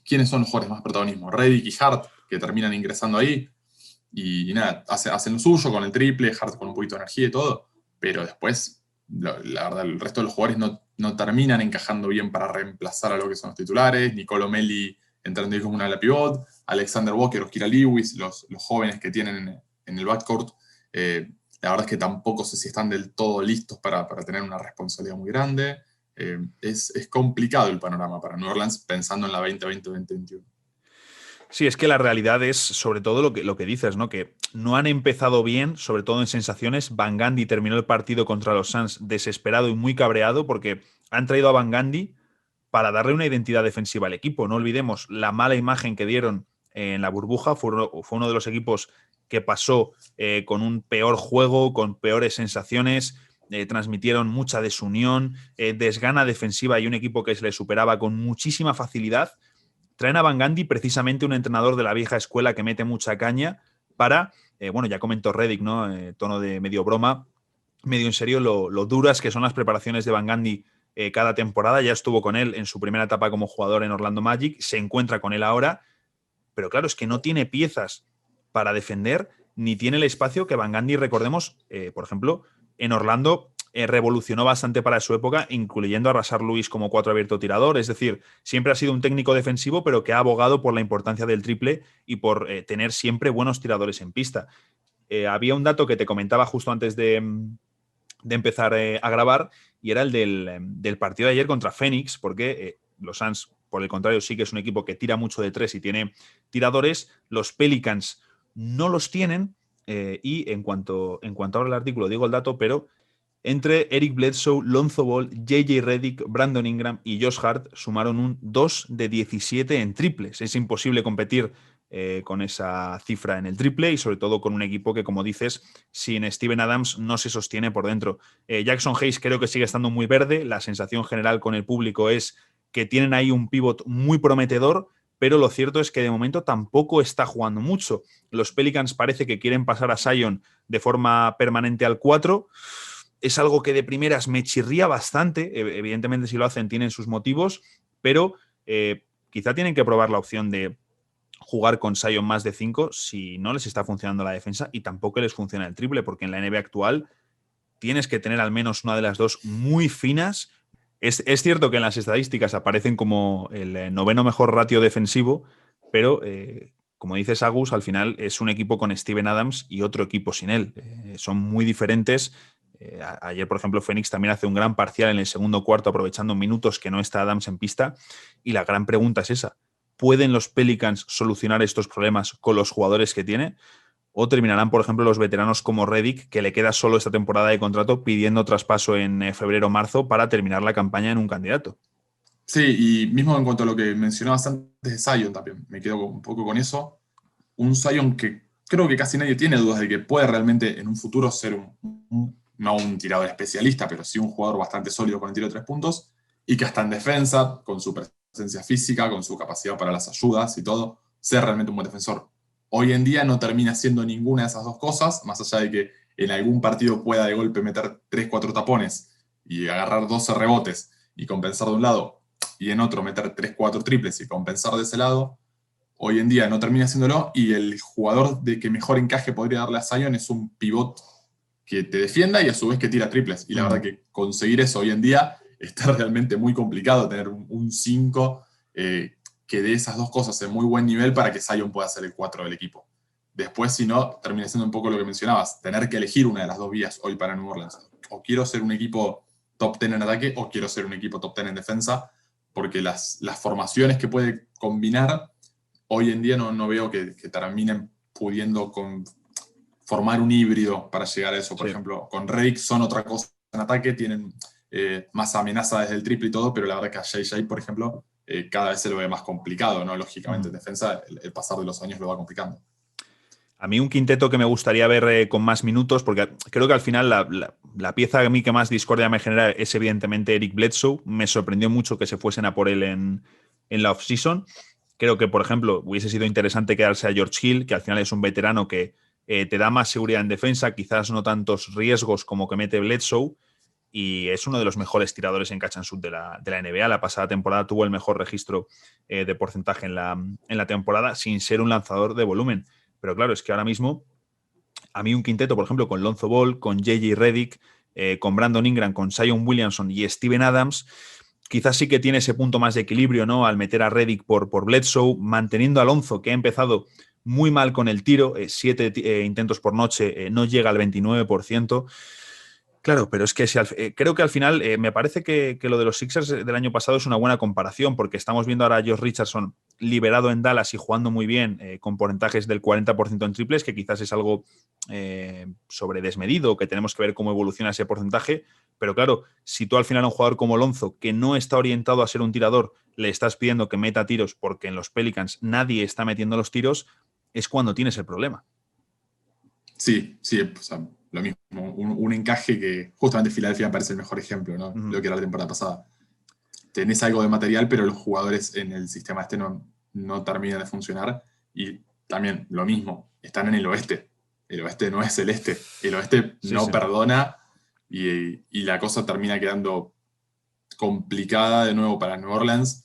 ¿quiénes son los jugadores más protagonismo? Redick y Hart, que terminan ingresando ahí, y nada, hacen lo suyo con el triple, Hart con un poquito de energía y todo, pero después, la verdad, el resto de los jugadores no terminan encajando bien para reemplazar a lo que son los titulares. Nicolo Melli entrando ahí como una ala pivot, Alexander Walker o Kira Lewis, los jóvenes que tienen en el backcourt, la verdad es que tampoco sé si están del todo listos para tener una responsabilidad muy grande. Es complicado el panorama para New Orleans pensando en la 2020-2021. Sí, es que la realidad es sobre todo lo que dices, ¿no? Que no han empezado bien, sobre todo en sensaciones. Van Gundy terminó el partido contra los Suns desesperado y muy cabreado porque han traído a Van Gundy para darle una identidad defensiva al equipo. No olvidemos la mala imagen que dieron en la burbuja. Fue uno de los equipos que pasó con un peor juego, con peores sensaciones. Transmitieron mucha desunión, desgana defensiva y un equipo que se le superaba con muchísima facilidad. Traen a Van Gundy, precisamente un entrenador de la vieja escuela que mete mucha caña, para bueno, ya comentó Redick, ¿no? Tono de medio broma, medio en serio, lo duras que son las preparaciones de Van Gundy cada temporada. Ya estuvo con él en su primera etapa como jugador en Orlando Magic, se encuentra con él ahora, pero claro, es que no tiene piezas para defender, ni tiene el espacio que Van Gundy, recordemos, por ejemplo, en Orlando revolucionó bastante para su época, incluyendo a Rashard Lewis como 4 abierto tirador. Es decir, siempre ha sido un técnico defensivo, pero que ha abogado por la importancia del triple y por tener siempre buenos tiradores en pista. Había un dato que te comentaba justo antes de empezar a grabar, y era el del partido de ayer contra Phoenix, porque los Suns, por el contrario, sí que es un equipo que tira mucho de tres y tiene tiradores. Los Pelicans no los tienen, y en cuanto abro el artículo digo el dato, pero entre Eric Bledsoe, Lonzo Ball, JJ Redick, Brandon Ingram y Josh Hart sumaron un 2 de 17 en triples. Es imposible competir con esa cifra en el triple, y sobre todo con un equipo que, como dices, sin Steven Adams no se sostiene por dentro. Jackson Hayes creo que sigue estando muy verde. La sensación general con el público es que tienen ahí un pívot muy prometedor, pero lo cierto es que de momento tampoco está jugando mucho. Los Pelicans parece que quieren pasar a Zion de forma permanente al 4. Es algo que de primeras me chirría bastante. Evidentemente, si lo hacen, tienen sus motivos, pero quizá tienen que probar la opción de jugar con Zion más de 5 si no les está funcionando la defensa y tampoco les funciona el triple, porque en la NBA actual tienes que tener al menos una de las dos muy finas. Es cierto que en las estadísticas aparecen como el noveno mejor ratio defensivo, pero como dices, Agus, al final es un equipo con Steven Adams y otro equipo sin él. Son muy diferentes. Ayer, por ejemplo, Phoenix también hace un gran parcial en el segundo cuarto, aprovechando minutos que no está Adams en pista. Y la gran pregunta es esa: ¿pueden los Pelicans solucionar estos problemas con los jugadores que tiene? ¿O terminarán, por ejemplo, los veteranos como Redick, que le queda solo esta temporada de contrato, pidiendo traspaso en febrero o marzo para terminar la campaña en un candidato? Sí, y mismo en cuanto a lo que mencionabas antes de Zion también, me quedo un poco con eso. Un Zion que creo que casi nadie tiene dudas de que puede realmente en un futuro ser no un tirador especialista, pero sí un jugador bastante sólido con el tiro de 3 puntos, y que hasta en defensa, con su presencia física, con su capacidad para las ayudas y todo, sea realmente un buen defensor. Hoy en día no termina siendo ninguna de esas dos cosas, más allá de que en algún partido pueda de golpe meter 3 4 tapones y agarrar 12 rebotes y compensar de un lado, y en otro meter 3 4 triples y compensar de ese lado. Hoy en día no termina haciéndolo, y el jugador de que mejor encaje podría darle a Zion es un pivot que te defienda y a su vez que tira triples. Y la verdad que conseguir eso hoy en día está realmente muy complicado, tener un 5 que dé esas dos cosas en muy buen nivel para que Zion pueda ser el 4 del equipo. Después, si no, termina siendo un poco lo que mencionabas, tener que elegir una de las dos vías hoy para New Orleans. O quiero ser un equipo top 10 en ataque, o quiero ser un equipo top 10 en defensa, porque las formaciones que puede combinar hoy en día no veo que terminen pudiendo formar un híbrido para llegar a eso. Por ejemplo, con Redick son otra cosa en ataque, tienen más amenaza desde el triple y todo, pero la verdad que a JJ, por ejemplo, cada vez se lo ve más complicado, ¿no? Lógicamente, en defensa, el pasar de los años lo va complicando. A mí un quinteto que me gustaría ver con más minutos, porque creo que al final la pieza a mí que más discordia me genera es evidentemente Eric Bledsoe. Me sorprendió mucho que se fuesen a por él en la offseason. Creo que, por ejemplo, hubiese sido interesante quedarse a George Hill, que al final es un veterano que te da más seguridad en defensa, quizás no tantos riesgos como que mete Bledsoe, y es uno de los mejores tiradores en catch and shoot de la NBA. La pasada temporada tuvo el mejor registro de porcentaje en la temporada, sin ser un lanzador de volumen. Pero claro, es que ahora mismo a mí un quinteto, por ejemplo, con Lonzo Ball, con JJ Redick, con Brandon Ingram, con Zion Williamson y Steven Adams, quizás sí que tiene ese punto más de equilibrio, ¿no? Al meter a Redick por Bledsoe, manteniendo a Alonso, que ha empezado muy mal con el tiro, 7 intentos por noche, no llega al 29%. Claro, pero es que creo que al final me parece que lo de los Sixers del año pasado es una buena comparación, porque estamos viendo ahora a Josh Richardson liberado en Dallas y jugando muy bien, con porcentajes del 40% en triples, que quizás es algo sobredesmedido, que tenemos que ver cómo evoluciona ese porcentaje. Pero claro, si tú al final a un jugador como Lonzo, que no está orientado a ser un tirador, le estás pidiendo que meta tiros, porque en los Pelicans nadie está metiendo los tiros, es cuando tienes el problema. Sí, sí, o sea, lo mismo. Un encaje que justamente Filadelfia me parece el mejor ejemplo, ¿no? Lo que era la temporada pasada. Tenés algo de material, pero los jugadores en el sistema no terminan de funcionar. Y también lo mismo, están en el oeste. el oeste no es el este. El oeste Sí, no sí. perdona y la cosa termina quedando complicada de nuevo para New Orleans,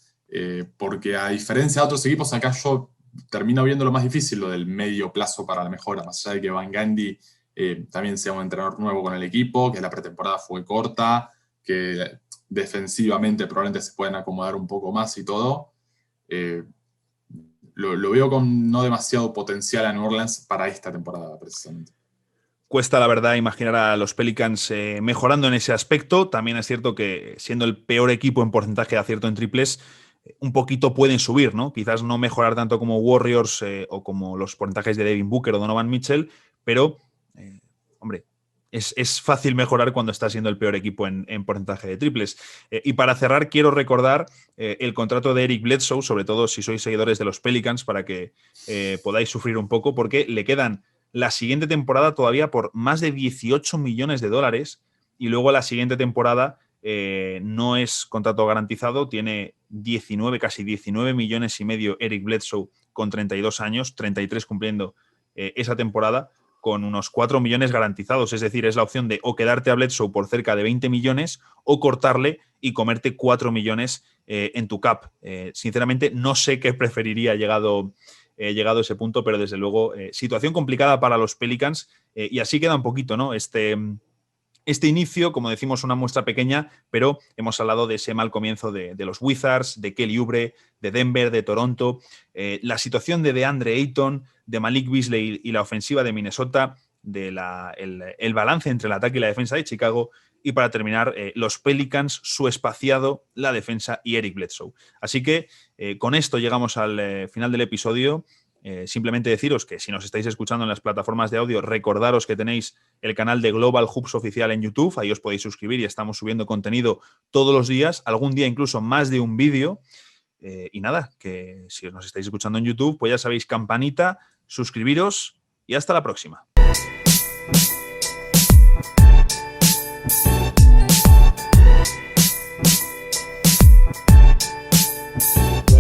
porque a diferencia de otros equipos, acá yo termino viendo lo más difícil, lo del medio plazo para la mejora, más allá de que Van Gundy también sea un entrenador nuevo con el equipo, que la pretemporada fue corta, que defensivamente probablemente se pueden acomodar un poco más y todo. Lo veo con no demasiado potencial a New Orleans para esta temporada, precisamente. Cuesta, la verdad, imaginar a los Pelicans mejorando en ese aspecto. También es cierto que siendo el peor equipo en porcentaje de acierto en triples, un poquito pueden subir, ¿no? Quizás no mejorar tanto como Warriors o como los porcentajes de Devin Booker o Donovan Mitchell, pero, hombre, es fácil mejorar cuando está siendo el peor equipo en porcentaje de triples. Y para cerrar, quiero recordar el contrato de Eric Bledsoe, sobre todo si sois seguidores de los Pelicans, para que podáis sufrir un poco, porque le quedan la siguiente temporada todavía por más de 18 millones de dólares y luego la siguiente temporada no es contrato garantizado, tiene 19, casi 19 millones y medio Eric Bledsoe con 32 años, 33 cumpliendo esa temporada, con unos 4 millones garantizados. Es decir, es la opción de o quedarte a Bledsoe por cerca de 20 millones o cortarle y comerte 4 millones en tu cap. Sinceramente, no sé qué preferiría llegado a ese punto, pero desde luego situación complicada para los Pelicans y así queda un poquito, ¿no? Este inicio, como decimos, una muestra pequeña, pero hemos hablado de ese mal comienzo de los Wizards, de Kelly Oubre, de Denver, de Toronto, la situación de DeAndre Ayton, de Malik Beasley y la ofensiva de Minnesota, el balance entre el ataque y la defensa de Chicago, y para terminar, los Pelicans, su espaciado, la defensa y Eric Bledsoe. Así que con esto llegamos al final del episodio. Simplemente deciros que si nos estáis escuchando en las plataformas de audio, recordaros que tenéis el canal de Global Hoops Oficial en YouTube, ahí os podéis suscribir y estamos subiendo contenido todos los días, algún día incluso más de un vídeo. Y nada, que si nos estáis escuchando en YouTube, pues ya sabéis, campanita, suscribiros y hasta la próxima.